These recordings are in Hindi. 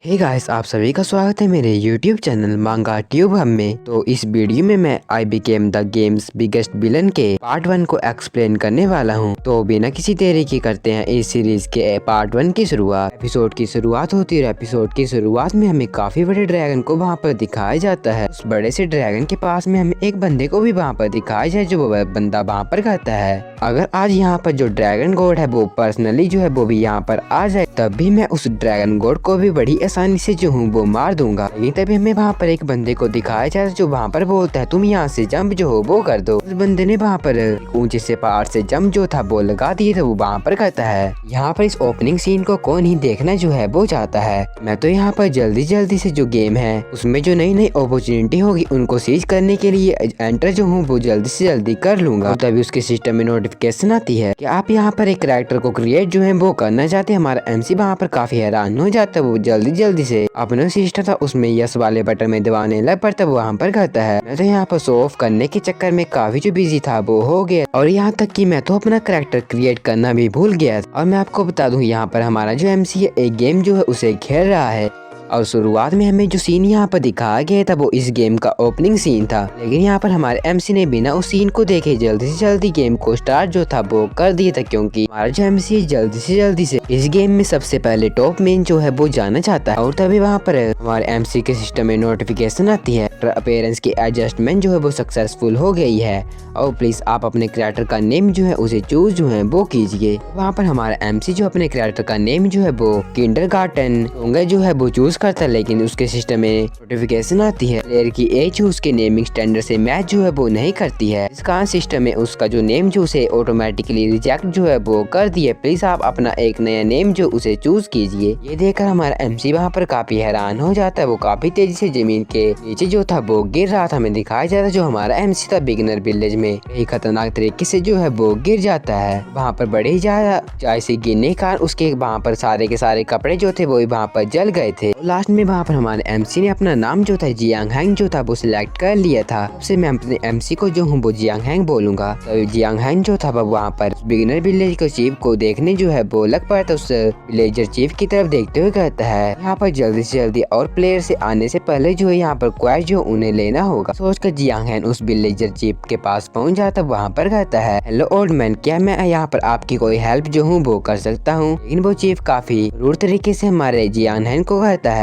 हे गाइस, आप सभी का स्वागत है मेरे YouTube चैनल मांगा ट्यूब हम में। तो इस वीडियो में मैं I became the games biggest villain के पार्ट 1 को एक्सप्लेन करने वाला हूं। तो बिना किसी देरी के करते हैं इस सीरीज के पार्ट 1 की शुरुआत। एपिसोड की शुरुआत होती है। एपिसोड की शुरुआत में हमें काफी बड़े ड्रैगन को वहाँ पर दिखाया जाता है। उस बड़े से ड्रैगन के पास में हमें एक बंदे को भी वहाँ पर दिखाया जाए, जो वो बंदा वहाँ पर कहता है अगर आज यहाँ पर जो ड्रैगन गॉड है वो पर्सनली जो है वो भी यहाँ पर आ जाए, तब भी मैं उस ड्रैगन गॉड को भी बड़ी आसानी से जो हूँ वो मार दूंगा। लेकिन तभी हमें वहाँ पर एक बंदे को दिखाया जाता है जो वहाँ पर बोलता है तुम यहाँ से जंप जो हो वो कर दो। उस बंदे ने वहाँ पर ऊंचे से पहाड़ से जंप जो था वो लगा दिए, तो वो वहाँ पर कहता है यहाँ पर इस ओपनिंग सीन को कौन ही देखना जो है वो चाहता है। मैं तो यहाँ पर जल्दी से जो गेम है उसमें जो नई नई अपॉर्चुनिटी होगी उनको सीज करने के लिए एंटर जो हूँ वो जल्दी से जल्दी कर लूंगा। तभी उसके सिस्टम में नोटिफिकेशन आती है कि आप यहाँ पर एक कैरेक्टर को क्रिएट जो है वो करना चाहते हैं। हमारा एमसी वहाँ पर काफी हैरान हो जाता है। वो जल्दी से अपना सिस्टम था उसमें यस वाले बटन में दबाने लग पड़ता है। वहाँ पर कहता है मैं तो यहाँ पर शो ऑफ करने के चक्कर में काफी जो बिजी था वो हो गया, और यहाँ तक कि मैं तो अपना कैरेक्टर क्रिएट करना भी भूल गया। और मैं आपको बता दूं यहाँ पर हमारा जो एमसी है एक गेम जो है उसे खेल रहा है। और शुरुआत में हमें जो सीन यहाँ पर दिखाया गया था वो इस गेम का ओपनिंग सीन था, लेकिन यहाँ पर हमारे एमसी ने बिना उस सीन को देखे जल्दी से जल्दी गेम को स्टार्ट जो था वो कर दिया था, क्योंकि हमारा जो एमसी जल्दी से इस गेम में सबसे पहले टॉप मेन जो है वो जाना चाहता है। और तभी वहाँ पर हमारे एमसी के सिस्टम में नोटिफिकेशन आती है अपीयरेंस की एडजस्टमेंट जो है वो सक्सेसफुल हो गई है, और प्लीज आप अपने कैरेक्टर का नेम जो है उसे चूज जो है वो कीजिए। वहाँ पर हमारा एमसी जो अपने कैरेक्टर का नेम जो है वो किंडरगार्टन जो है वो चूज करता है, लेकिन उसके सिस्टम में नोटिफिकेशन आती है प्लेयर की एज उसके नेमिंग स्टैंडर्ड से मैच जो है वो नहीं करती है। इस कारण सिस्टम में उसका जो नेम जो उसे ऑटोमेटिकली रिजेक्ट जो है वो कर दिए। प्लीज आप अपना एक नया नेम जो उसे चूज कीजिए। ये देखकर हमारा एमसी वहाँ पर काफी हैरान हो जाता है। वो काफी तेजी से जमीन के नीचे जो था वो गिर रहा था। हमें दिखाया जाता है जो हमारा एमसी था बिगिनर विलेज में यही खतरनाक तरीके से जो है वो गिर जाता है। वहाँ पर बड़े ही ज्यादा से गिरने के कारण उसके वहाँ पर सारे के सारे कपड़े जो थे वो वहाँ पर जल गए थे। लास्ट में वहाँ पर हमारे एमसी ने अपना नाम जो था जियांग हैंग जो था वो सिलेक्ट कर लिया था। उससे मैं अपने एमसी को जो हूँ वो जियांग हैंग बोलूंगा। तो जियांग हैंग जो था वहाँ पर बिगिनर विलेज को चीफ को देखने जो है वो लग पड़ा था। उस विलेजर चीफ की तरफ देखते हुए कहता है यहाँ पर जल्दी से जल्दी और प्लेयर से आने से पहले जो है यहाँ पर क्वेस्ट जो उन्हें लेना होगा। सोचकर जियांग हैंग उस विलेजर चीफ के पास पहुँच जाता। वहाँ पर कहता है हेलो ओल्ड मैन, क्या मैं यहाँ पर आपकी कोई हेल्प जो हूँ वो कर सकता हूँ। लेकिन वो चीफ काफी रूड तरीके से हमारे जियांग हैंग को कहता है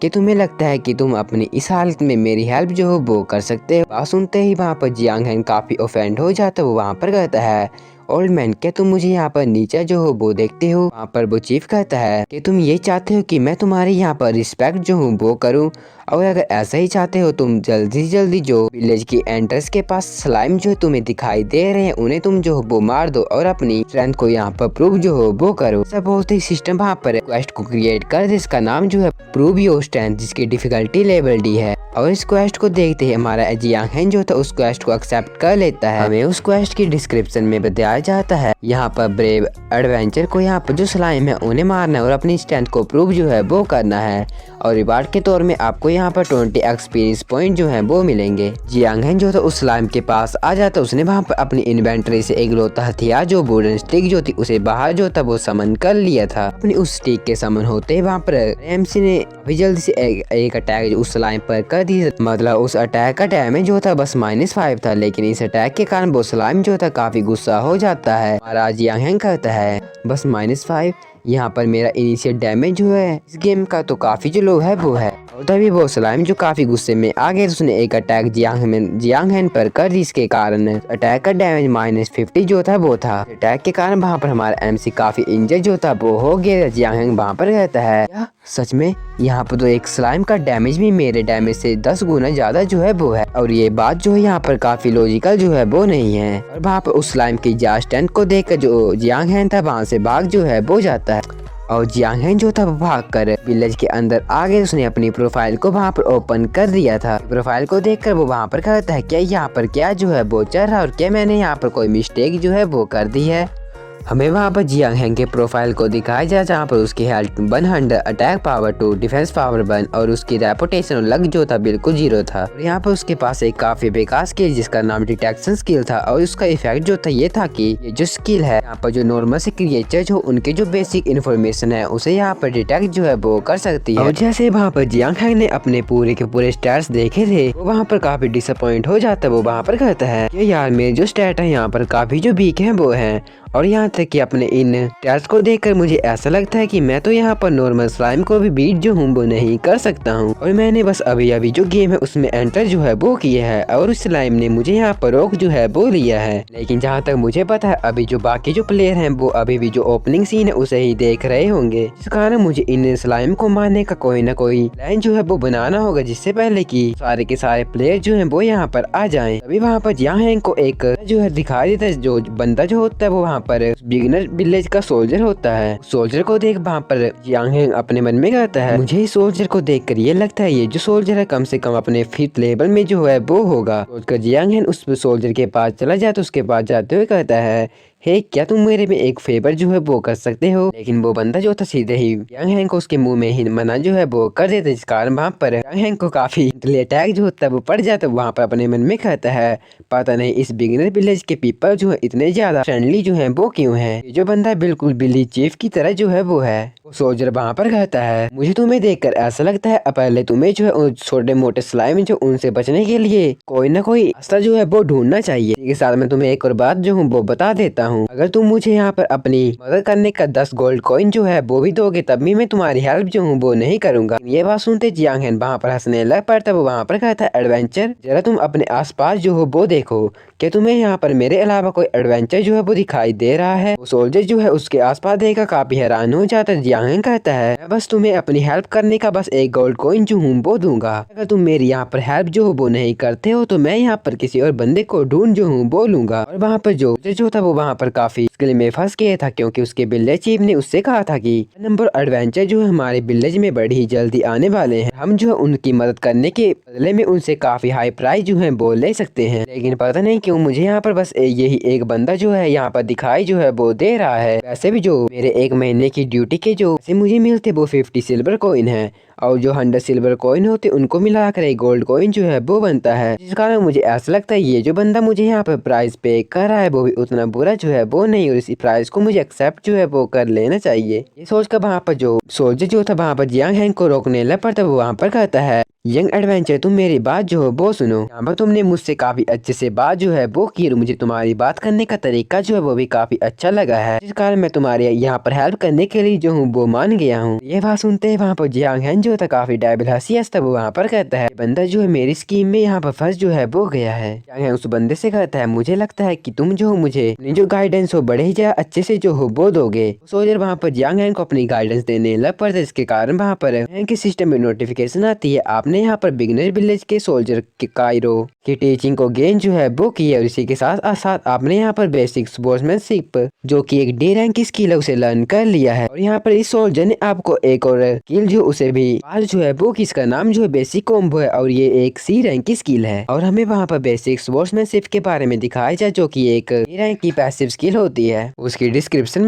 कि तुम्हें लगता है कि तुम अपनी इस हालत में मेरी हेल्प जो हो वो कर सकते हो। बात सुनते ही वहाँ पर जियांग हैंग काफी ऑफेंड हो जाता है। वो वहाँ पर कहता है ओल्ड मैन, क्या तुम मुझे यहाँ पर नीचे जो हो वो देखते हो। वहाँ पर वो चीफ कहता है कि तुम ये चाहते हो कि मैं तुम्हारी यहाँ पर रिस्पेक्ट जो हूँ वो करूँ, और अगर ऐसा ही चाहते हो तुम जल्दी से जल्दी जो विलेज की एंट्रेंस के पास स्लाइम जो तुम्हें दिखाई दे रहे हैं उन्हें तुम जो हो वो मार दो और अपनी स्ट्रेंथ को यहाँ पर प्रूव जो हो वो करो। सब बोलते ही सिस्टम वहाँ पर क्वेस्ट को क्रिएट कर दे, इसका नाम जो है प्रूव योर स्ट्रेंथ, जिसकी डिफिकल्टी लेवल डी है। और इस क्वेस्ट को देखते ही हमारा जियांग हैंग जो था उस क्वेस्ट को एक्सेप्ट कर लेता है। हमें उस क्वेस्ट की डिस्क्रिप्शन में बताया जाता है यहाँ पर ब्रेव एडवेंचर को यहाँ पर जो स्लाइम है उन्हें मारना है और अपनी स्ट्रेंथ को प्रूव जो है वो करना है, और रिवार्ड के तौर में आपको यहाँ पर 20 एक्सपीरियंस पॉइंट जो है वो मिलेंगे। जियांग हैंग जो था उस स्लाइम के पास आ जाता। उसने वहाँ पर अपनी इन्वेंटरी से एक लोता हथियार जो वुडन स्टिक जो थी उसे बाहर जो था वो समन कर लिया था। अपनी उस स्टिक के समन होते ही वहाँ पर एमसी ने अभी जल्दी से एक अटैक उस स्लाइम पर कर दी। मतलब उस अटैक का डैमेज जो था बस -5 था, लेकिन इस अटैक के कारण वो स्लाइम जो था काफी गुस्सा हो जाता है। महाराज जियांग हैंग कहता है बस -5, यहाँ पर मेरा इनिशियल डैमेज जो है इस गेम का तो काफी जो लो है वो है। और तभी वो स्लाइम जो काफी गुस्से में आ गए, उसने एक अटैक जियांग हैंग पर कर दी। इसके कारण अटैक का डैमेज -50 जो था वो था। अटैक के कारण वहाँ पर हमारा एमसी काफी इंजर जो था वो हो गया। जियांग हैंग वहाँ पर कहता है क्या सच में यहाँ पर तो एक स्लाइम का डैमेज भी मेरे डैमेज से 10 गुना ज्यादा जो है वो है, और ये बात जो है यहाँ पर काफी लॉजिकल जो है वो नहीं है। और वहाँ पर उस स्लाइम की स्ट्रेंथ को देखकर जो जियांग हैंग था वहाँ से भाग जो है वो जाता है। और जियांग हैंग जो था वो भाग कर विलेज के अंदर आ गए। उसने अपनी प्रोफाइल को वहाँ पर ओपन कर दिया था। प्रोफाइल को देखकर वो वहाँ पर कहता है क्या यहाँ पर क्या जो है वो चल रहा है, और क्या मैंने यहाँ पर कोई मिस्टेक जो है वो कर दी है। हमें वहाँ पर जियांग हैंग के प्रोफाइल को दिखाया जाए, जहाँ पर उसकी health 100, attack power 2, defence power 1 और उसकी रेपुटेशन और लक जो था बिल्कुल 0 था। और यहाँ पर उसके पास एक काफी बेकार स्किल जिसका नाम डिटेक्शन स्किल था, और उसका इफेक्ट जो था ये था कि ये जो स्किल है यहाँ पर जो नॉर्मल से क्रिएचर जो उनके जो बेसिक इन्फॉर्मेशन है उसे यहाँ पर डिटेक्ट जो है वो कर सकती है। और जैसे वहाँ पर जियांग हैंग ने अपने पूरे के पूरे स्टैट्स देखे थे, वो वहाँ पर काफी डिसअपॉइंट हो जाता है। वो वहाँ पर कहता है कि यार मेरे जो स्टैट है यहाँ पर काफी जो वीक है वो है, और यहाँ तक कि अपने इन स्टैट्स को देखकर मुझे ऐसा लगता है कि मैं तो यहाँ पर नॉर्मल स्लाइम को भी बीट जो हूँ वो नहीं कर सकता हूँ। और मैंने बस अभी अभी जो गेम है उसमें एंटर जो है वो किया है, और उस स्लाइम ने मुझे यहाँ पर रोक जो है वो लिया है। लेकिन जहाँ तक मुझे पता है अभी जो बाकी जो प्लेयर हैं वो अभी भी जो ओपनिंग सीन है उसे ही देख रहे होंगे, जिस कारण मुझे इन स्लाइम को मारने का कोई ना कोई प्लान जो है वो बनाना होगा, जिससे पहले कि सारे के सारे प्लेयर जो है वो यहाँ पर आ जाए। तभी वहाँ पर जियांग हैंग को एक जो है दिखाई देता है, जो बंदा जो होता है वो वहाँ पर बिगिनर विलेज का सोल्जर होता है। सोल्जर को देख वहाँ पर जियांग हैंग अपने मन में कहता है, मुझे इस सोल्जर को देखकर ये लगता है ये जो सोल्जर है कम से कम अपने 5th लेवल में जो है वो होगा। सोचकर जियांग हैंग उस सोल्जर के पास चला जाता, उसके पास जाते हुए कहता है, हे क्या तुम मेरे में एक फेवर जो है वो कर सकते हो। लेकिन वो बंदा जो था सीधे ही जियांग हैंग को उसके मुंह में ही मना जो है वो कर देता, जिस कारण वहाँ पर जियांग हैंग को काफी अटैक जो होता है वो पड़ जाता है। वहाँ पर अपने मन में कहता है, पता नहीं इस बिगिनर विलेज के पीपल जो है इतने ज्यादा फ्रेंडली जो है वो क्यों है, ये जो बंदा बिल्कुल बिली चीफ की तरह जो है वो है। सोल्जर वहाँ पर कहता है, मुझे तुम्हें देखकर ऐसा लगता है पहले तुम्हें जो है छोटे मोटे स्लाइम जो उनसे बचने के लिए कोई ना कोई रास्ता जो है वो ढूंढना चाहिए। इसी के साथ मैं तुम्हें एक और बात जो हूँ वो बता देता हूँ, अगर तुम मुझे यहाँ पर अपनी मदद करने का 10 गोल्ड कॉइन जो है वो भी दोगे तब भी मैं तुम्हारी हेल्प जो हूँ वो नहीं करूंगा। ये बात सुनते जियांग हैंग वहाँ पर हंसने लग पड़ता है। वो वहाँ पर कहता है, एडवेंचर, जरा तुम अपने आसपास जो हो वो देखो, क्या तुम्हें यहाँ पर मेरे अलावा कोई एडवेंचर जो है वो दिखाई दे रहा है। वो सोल्जर जो है उसके आसपास देखकर काफी हैरान हो जाता है। जियांग हैंग कहता है, मैं बस तुम्हें अपनी हेल्प करने का बस एक गोल्ड कॉइन जो हूँ वो दूंगा, अगर तुम मेरी यहाँ पर हेल्प जो हो वो नहीं करते हो तो मैं यहाँ पर किसी और बंदे को ढूंढ जो हूँ वो लूंगा। और वहाँ पर जो था वो वहाँ पर काफी मुश्किल में फंस गया था, क्योंकि उसके विलेज चीफ ने उससे कहा था कि नंबर एडवेंचर जो है हमारे विलेज में बड़ी ही जल्दी आने वाले हैं, हम जो है उनकी मदद करने के बदले में उनसे काफी हाई प्राइस जो है वो ले सकते हैं। लेकिन पता नहीं क्यों मुझे यहाँ पर बस यही एक बंदा जो है यहाँ पर दिखाई जो है वो दे रहा है। वैसे भी जो मेरे 1 महीने की ड्यूटी के जो मुझे मिलते वो 50 सिल्वर कॉइन है, और जो 100 सिल्वर कॉइन होते उनको मिलाकर एक गोल्ड कॉइन जो है वो बनता है, जिस कारण मुझे ऐसा लगता है ये जो बंदा मुझे यहाँ पर प्राइस पे कर रहा है वो भी उतना बुरा जो है वो नहीं, और इसी प्राइस को मुझे एक्सेप्ट जो है वो कर लेना चाहिए। ये सोचकर वहाँ पर जो सोल्जर जो था वहाँ पर जियांग हैंग को रोकने लग पड़ता, वो वहाँ पर कहता है, यंग एडवेंचर, तुम मेरी बात जो है वो सुनो। यहाँ पर तुमने मुझसे काफी अच्छे से बात जो है वो की, और मुझे तुम्हारी बात करने का तरीका जो है वो भी काफी अच्छा लगा है, जिस कारण मैं तुम्हारे यहाँ पर हेल्प करने के लिए जो हूँ वो मान गया हूँ। ये बात सुनते हैं वहाँ पर जियांग हैंग जो था काफी डायबल हंसी हंसता वो वहाँ पर कहता है, बंदा जो है मेरी स्कीम में यहाँ पर फंस जो है वो गया है। जियांग हैंग उस बंदे से कहता है, मुझे लगता है कि तुम जो हो मुझे अपनी जो गाइडेंस हो बड़े ही ज्यादा अच्छे से जो हो वो दोगे। सोल्जर वहाँ पर जियांग हैंग को अपनी गाइडेंस देने लग पड़ता है, जिसके कारण वहाँ पर हैंग के सिस्टम में नोटिफिकेशन आती है, आपने यहाँ पर बिगिनर विलेज के सोल्जर के कायरो की टीचिंग को गेन जो है वो की है, और इसी के साथ साथ आपने यहाँ पर बेसिक स्पोर्ट्समैनशिप जो कि एक डी रैंक की स्किल है उसे लर्न कर लिया है। और यहाँ पर इस सोल्जर ने आपको एक और स्किल जो उसे भी आज जो है वो किसका नाम जो है बेसिक कॉम्बो है, और ये एक सी रैंक की स्किल है। और हमें वहाँ पर बेसिक स्पोर्ट्समैनशिप के बारे में दिखाया जाए जो कि एक डी रैंक की पैसिव स्किल होती है। उसकी डिस्क्रिप्शन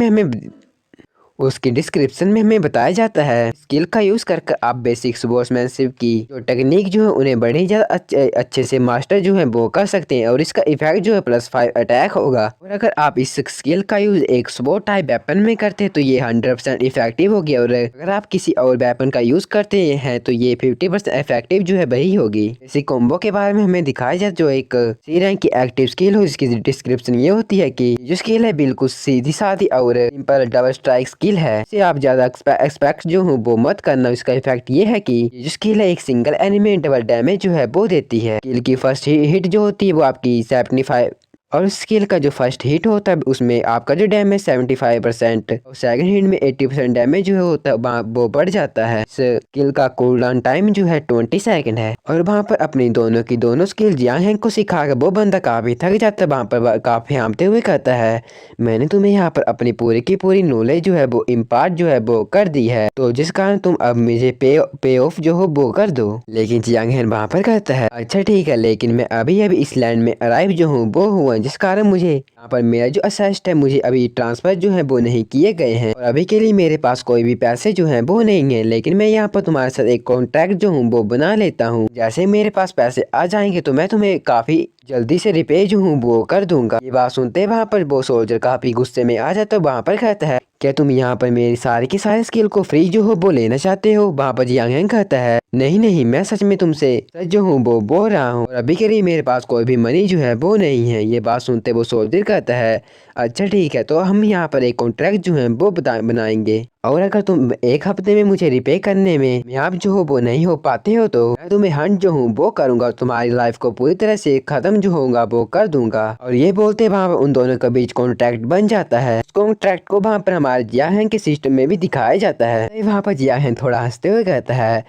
में हमें बताया जाता है, स्किल का यूज करके आप बेसिक स्पोर्ट्समैनशिप की जो टेक्निक जो है उन्हें बड़े ही ज्यादा अच्छे से मास्टर जो है वो कर सकते हैं, और इसका इफेक्ट जो है +5 अटैक होगा। और अगर आप इस स्किल का यूज एक स्पोर्ट टाइप वेपन में करते हैं तो ये 100% इफेक्टिव होगी, और अगर आप किसी और वेपन का यूज करते हैं तो ये 50% इफेक्टिव जो है वही होगी। इसी कॉम्बो के बारे में हमें दिखाया जाए जो एक सी रैंक की एक्टिव स्किल हो, जिसकी डिस्क्रिप्शन ये होती है कि जो स्किल है बिल्कुल सीधी सादी और सिंपल डबल स्ट्राइक स्किल है, इसे आप ज्यादा एक्सपेक्ट जो हूँ वो मत करना। इसका इफेक्ट ये है कि जो स्किल है एक सिंगल एनिमी डबल डैमेज जो है वो देती है। स्किल की फर्स्ट हिट जो होती है वो आपकी 75, और स्किल का जो फर्स्ट हिट होता है उसमें आपका जो डैमेज 75% और सेकंड हिट में 80% डैमेज जो होता है वो बढ़ जाता है। स्किल का कूल डाउन टाइम जो है 20 सेकंड है। और वहाँ पर अपनी दोनों स्किल जियांग हैंग को सिखा कर वो बंदा काफी थक जाता है। वहाँ पर काफी हामते हुए कहता है, मैंने तुम्हें यहाँ पर अपनी पूरी की पूरी नॉलेज जो है वो इम्पार्ट जो है वो कर दी है, तो जिस कारण तुम अब मुझे पे ऑफ जो हो वो कर दो। लेकिन जियांग हैंग वहाँ पर कहता है, अच्छा ठीक है, लेकिन मैं अभी इस लैंड में अराइव जो हूँ वो हुआ हुआ, जिस कारण मुझे यहाँ पर मेरा जो असिस्ट है मुझे अभी ट्रांसफर जो है वो नहीं किए गए हैं और अभी के लिए मेरे पास कोई भी पैसे जो है वो नहीं है। लेकिन मैं यहाँ पर तुम्हारे साथ एक कॉन्ट्रैक्ट जो हूँ वो बना लेता हूँ। जैसे मेरे पास पैसे आ जाएंगे तो मैं तुम्हें काफी जल्दी से रिपे जो हूँ वो कर दूंगा। ये बात सुनते वहाँ पर वो सोल्जर काफी गुस्से में आ जाता है। वहाँ पर कहता है, क्या तुम यहाँ पर मेरी सारी की सारी स्किल को फ्री जो हो वो लेना चाहते हो? वहाँ पर जियांग हैंग कहता है, नहीं नहीं, मैं सच में तुमसे सच जो हूँ वो बोल रहा हूँ और अभी के लिए मेरे पास कोई भी मनी जो है वो नहीं है। ये बात सुनते वो सोल्जर कहता है, अच्छा ठीक है, तो हम यहाँ पर एक कॉन्ट्रैक्ट जो है वो बनाएंगे और अगर तुम एक हफ्ते में मुझे रिपे करने में आप जो हो वो नहीं हो पाते हो तो मैं तुम्हें हंट जो हूँ वो करूंगा, तुम्हारी लाइफ को पूरी तरह से खत्म जो होगा वो कर दूंगा। और ये बोलते वहाँ पर उन दोनों के बीच कॉन्ट्रैक्ट बन जाता है। कॉन्ट्रैक्ट को वहाँ पर हमारे जियांग के सिस्टम में भी दिखाया जाता है। वहाँ पर जियांग थोड़ा हंसते हुए कहता है,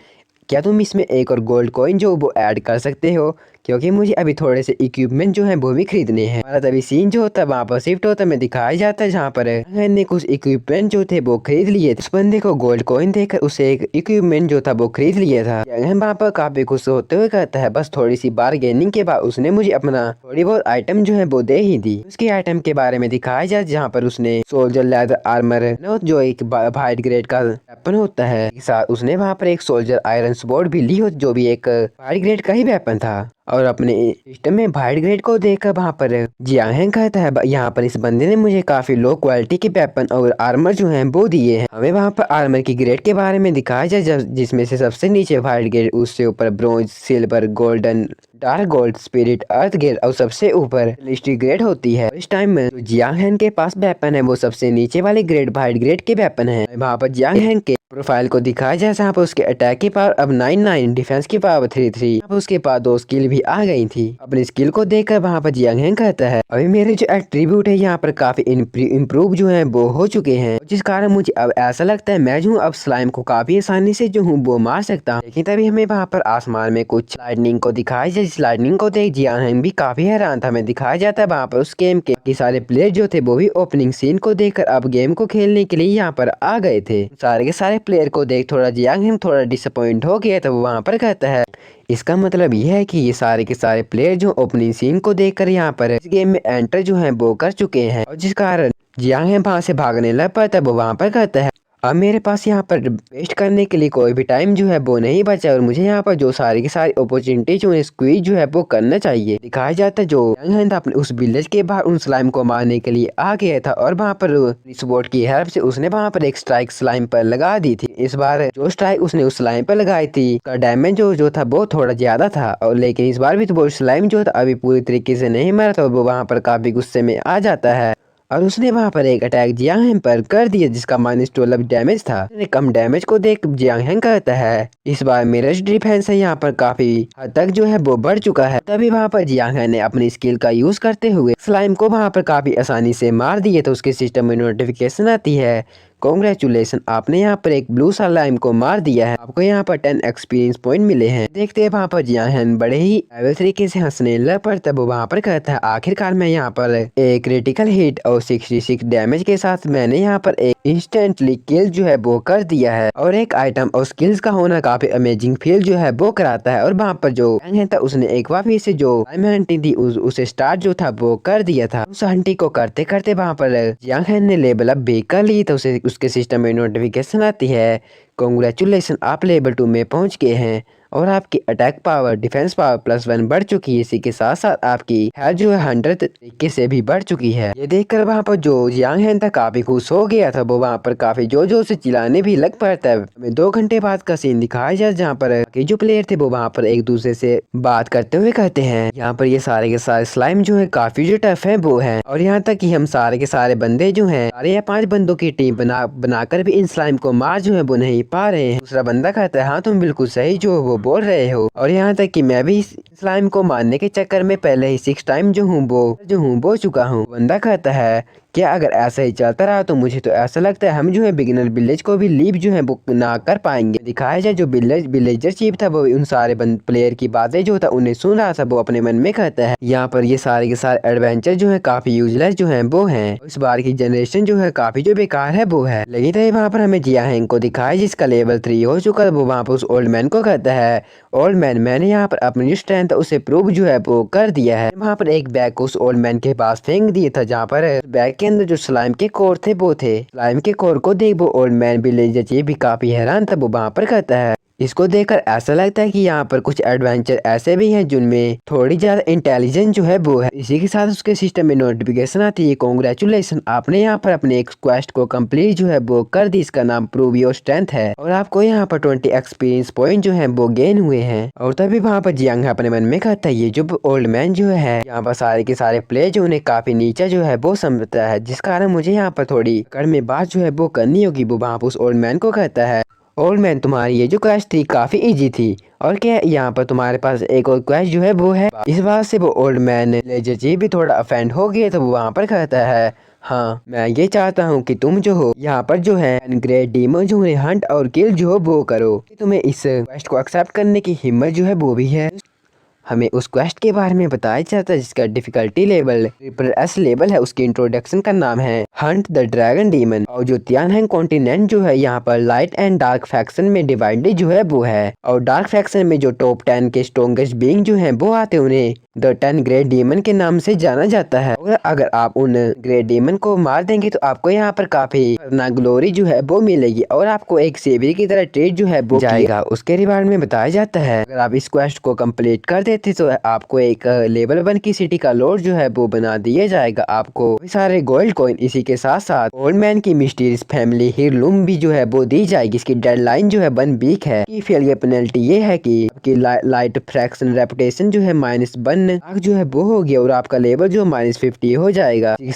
क्या तुम इसमें एक और गोल्ड कॉइन जो वो ऐड कर सकते हो, क्योंकि मुझे अभी थोड़े से इक्विपमेंट जो है वो भी खरीदने हैं। हमारा तभी सीन जो होता है वहाँ पर शिफ्ट होता है में दिखाया जाता है जहाँ पर मैंने कुछ इक्विपमेंट जो थे वो खरीद लिए। उस बंदे को गोल्ड कॉइन देकर उसे एक इक्विपमेंट जो था वो खरीद लिया था। वहाँ पर काफी खुश होते हुए कहता है, बस थोड़ी सी बारगेनिंग के बाद उसने मुझे अपना थोड़ी बहुत आइटम जो है वो दे ही दी। उसके आइटम के बारे में दिखाया जाए जहाँ पर उसने सोल्जर लेदर आर्मर जो एक वाइट ग्रेड का वेपन होता है, साथ उसने वहाँ पर एक सोल्जर आयरन स्वॉर्ड भी ली हो जो भी एक वाइट ग्रेड का ही वेपन था। और अपने सिस्टम में वाइट ग्रेड को देखकर वहाँ पर जियांग हैंग कहता है, यहाँ पर इस बंदे ने मुझे काफी लो क्वालिटी के वेपन और आर्मर जो हैं वो दिए हैं। हमें वहाँ पर आर्मर की ग्रेड के बारे में दिखाया जाए जिसमें से सबसे नीचे वाइट ग्रेड, उससे ऊपर bronze, silver, golden, dark gold, spirit, earth grade और सबसे ऊपर लिस्टिक ग्रेड होती है। इस टाइम में जो जियांग हैंग के पास वेपन है वो सबसे नीचे वाले ग्रेड वाइट ग्रेड के वेपन है। वहाँ पर जियांग हैंग के प्रोफाइल को दिखाया जाए जहाँ पर उसके अटैक की पावर अब 99, डिफेंस की पावर 33, यहाँ पर उसके पास 2 स्किल भी आ गई थी। अपनी स्किल को देखकर वहाँ पर जियांग हैंग कहता है, अभी मेरे जो एट्रीब्यूट है यहाँ पर काफी इम्प्रूव जो है वो हो चुके हैं, जिस कारण मुझे अब ऐसा लगता है मैं जो अब स्लाइम को काफी आसानी से जो हूँ वो मार सकता हूँ। लेकिन तभी हमें वहाँ पर आसमान में कुछ लाइटनिंग को दिखाया जाए, जिस लाइटनिंग को देख जियांग हैंग भी काफी हैरान था। हमें दिखाया जाता है वहाँ पर उस गेम के सारे प्लेयर जो थे वो भी ओपनिंग सीन को देखकर अब गेम को खेलने के लिए यहाँ पर आ गए थे। सारे के सारे प्लेयर को देख थोड़ा जियांग हैंग थोड़ा डिसअपॉइंट हो गया था। वो वहाँ पर कहता है, इसका मतलब यह है कि ये सारे के सारे प्लेयर जो ओपनिंग सीन को देखकर यहाँ पर इस गेम में एंटर जो है वो कर चुके हैं और जिस कारण जियांग हैंग वहाँ से भागने लग पाता है। वो वहाँ पर कहता है, अब मेरे पास यहाँ पर वेस्ट करने के लिए कोई भी टाइम जो है वो नहीं बचा और मुझे यहाँ पर जो सारी की सारी अपॉर्चुनिटी जो है स्क्वीज जो है वो करना चाहिए। दिखाया जाता है जो यंग अपने उस विलेज के बाहर उन स्लाइम को मारने के लिए आ गया था और वहाँ पर स्वॉर्ड की हेल्प से उसने वहाँ पर एक स्ट्राइक स्लाइम पर लगा दी थी। इस बार जो स्ट्राइक उसने उस स्लाइम पर लगाई थी उसका डैमेज जो था वो थोड़ा ज्यादा था और लेकिन इस बार भी तो वो स्लाइम जो था अभी पूरी तरीके से नहीं मरा था। वो वहाँ पर काफी गुस्से में आ जाता है और उसने वहाँ पर एक अटैक जियांग हैंग पर कर दिया जिसका -12 डैमेज था। कम डैमेज को देख जियांग हैंग कहता है, इस बार मेरा डिफेंस है यहाँ पर काफी हद तक जो है वो बढ़ चुका है। तभी वहाँ पर जियांग हैंग ने अपनी स्किल का यूज करते हुए स्लाइम को वहाँ पर काफी आसानी से मार दिए तो उसके सिस्टम में नोटिफिकेशन आती है, कांग्रेचुलेशन, आपने यहाँ पर एक ब्लू स्लाइम को मार दिया है, आपको यहाँ पर 10 एक्सपीरियंस पॉइंट मिले हैं। देखते हैं वहाँ पर जियांग हैंग बड़े ही तरीके से हंसने लग पड़ता है। वो वहाँ पर कहता है, आखिरकार मैं यहाँ पर एक क्रिटिकल हिट और 66 डैमेज के साथ मैंने यहाँ पर एक इंस्टेंटली किल जो है वो कर दिया है और एक आइटम और स्किल्स का होना काफी अमेजिंग फील जो है वो कराता है। और वहाँ पर जो था उसने एक वापस से जो हंटिंग थी उसे स्टार्ट जो था वो कर दिया था। उस हंटिंग को करते करते वहाँ पर जियांग हैंग ने लेवल अप भी कर ली तो उसे उसके सिस्टम में नोटिफिकेशन आती है, कांग्रेचुलेशन, आप लेवल 2 में पहुंच गए हैं और आपकी अटैक पावर डिफेंस पावर +1 बढ़ चुकी है। इसी के साथ साथ आपकी हेल्थ जो है 100 तरीके से भी बढ़ चुकी है। ये देखकर वहाँ पर जो जियांग हैंग था काफी खुश हो गया था। वो वहाँ पर काफी जोर जोर से चिल्लाने भी लग पड़ता है। हमें 2 घंटे बाद का सीन दिखाया जाए जहाँ पर जो प्लेयर थे वो वहाँ पर एक दूसरे से बात करते हुए कहते हैं, यहाँ पर ये सारे के सारे स्लाइम जो है काफी जो टफ है वो है और यहाँ तक कि हम सारे के सारे बंदे जो है 4 या 5 बंदों की टीम बनाकर भी इन स्लाइम को मार जो है वो नहीं पा रहे हैं। दूसरा बंदा कहता है, हाँ तुम बिल्कुल सही जो वो बोल रहे हो और यहाँ तक कि मैं भी स्लाइम को मारने के चक्कर में पहले ही 6 टाइम जो हूँ वो चुका हूँ। बंदा कहता है, क्या अगर ऐसा ही चलता रहा तो मुझे तो ऐसा लगता है हम जो है बिगिनर विलेज को भी लीव जो है बुक ना कर पाएंगे। दिखाया जाए जो विलेजर चीफ था वो उन सारे प्लेयर की बातें जो था उन्हें सुन रहा था, वो अपने मन में कहता है यहाँ पर ये सारे के सारे एडवेंचर जो है काफी यूजलेस जो है वो है, इस बार की जनरेशन जो है काफी जो बेकार है वो है। लेकिन तभी वहाँ पर हमें जिया हैंग को दिखाया जिसका लेवल 3 हो चुका है। वो वहाँ पर उस ओल्ड मैन को कहता है ओल्ड मैन मैंने यहाँ पर अपनी जो स्ट्रेंथ उसे प्रूव जो है वो कर दिया है। वहाँ पर एक बैग को उस ओल्ड मैन के पास फेंक दिया था जहाँ पर बैग के अंदर जो स्लाइम के कोर थे वो थे। स्लाइम के कोर को देख वो ओल्ड मैन विलेजर चीफ भी काफी हैरान था। वो वहाँ पर कहता है इसको देखकर ऐसा लगता है कि यहाँ पर कुछ एडवेंचर ऐसे भी हैं जिनमें थोड़ी ज्यादा इंटेलिजेंस जो है वो है। इसी के साथ उसके सिस्टम में नोटिफिकेशन आती है कांग्रेचुलेशन आपने यहाँ पर अपने एक क्वेस्ट को कंप्लीट जो है वो कर दी, इसका नाम प्रूव योर स्ट्रेंथ है और आपको यहाँ पर 20 एक्सपीरियंस पॉइंट जो है वो गेन हुए हैं। और तभी वहाँ पर जियांग अपने मन में कहता है ये जो ओल्ड मैन जो है यहाँ पर सारे के सारे प्लेयर जो उन्हें काफी नीचा जो है वो समझता है, जिस कारण मुझे यहाँ पर थोड़ी कड़ में बात जो है वो करनी होगी। वो वहाँ पर उस ओल्ड मैन को कहता है ओल्ड मैन तुम्हारी ये जो क्वेस्ट थी काफी इजी थी और क्या यहाँ पर तुम्हारे पास एक और क्वेस्ट जो है वो है। इस बात से वो ओल्ड मैन लेजर जी भी थोड़ा अफेंड हो गया तो वो वहाँ पर कहता है हाँ मैं ये चाहता हूँ कि तुम जो हो यहाँ पर जो है ग्रेट डीमन जो उन्हें हंट और किल जो हो वो करो। तुम्हें इस क्वेस्ट को एक्सेप्ट करने की हिम्मत जो है वो भी है। हमें उस क्वेस्ट के बारे में बताया जाता है जिसका डिफिकल्टी लेवल S लेवल है। उसकी इंट्रोडक्शन का नाम है हंट द ड्रैगन डीमन और जो तियानहेंग कॉन्टिनेंट जो है यहाँ पर लाइट एंड डार्क फैक्शन में डिवाइडेड जो है वो है और डार्क फैक्शन में जो टॉप 10 के स्ट्रॉन्गेस्ट बीइंग जो है वो आते उन्हें द 10 ग्रेट डीमन के नाम से जाना जाता है। और अगर आप उन ग्रेट डीमन को मार देंगे तो आपको यहाँ पर काफी ग्लोरी जो है वो मिलेगी और आपको एक सेवियर की तरह ट्रीट जो है वो जाएगा। उसके रिवार्ड में बताया जाता है अगर आप इस क्वेस्ट को कंप्लीट कर देते तो आपको एक लेवल 1 की सिटी का लॉर्ड जो है वो बना दिया जाएगा। आपको सारे गोल्ड कॉइन इसी के साथ साथ ओल्ड मैन की मिस्टीरियस फैमिली हीरलूम भी जो है वो दी जाएगी। इसकी डेडलाइन जो है 1 वीक है। फेलियर पेनल्टी ये है कि आपकी लाइट फ्रैक्शन रेपुटेशन जो है -1 जो है वो हो गया और आपका लेवल जो -50 हो जाएगा। इसके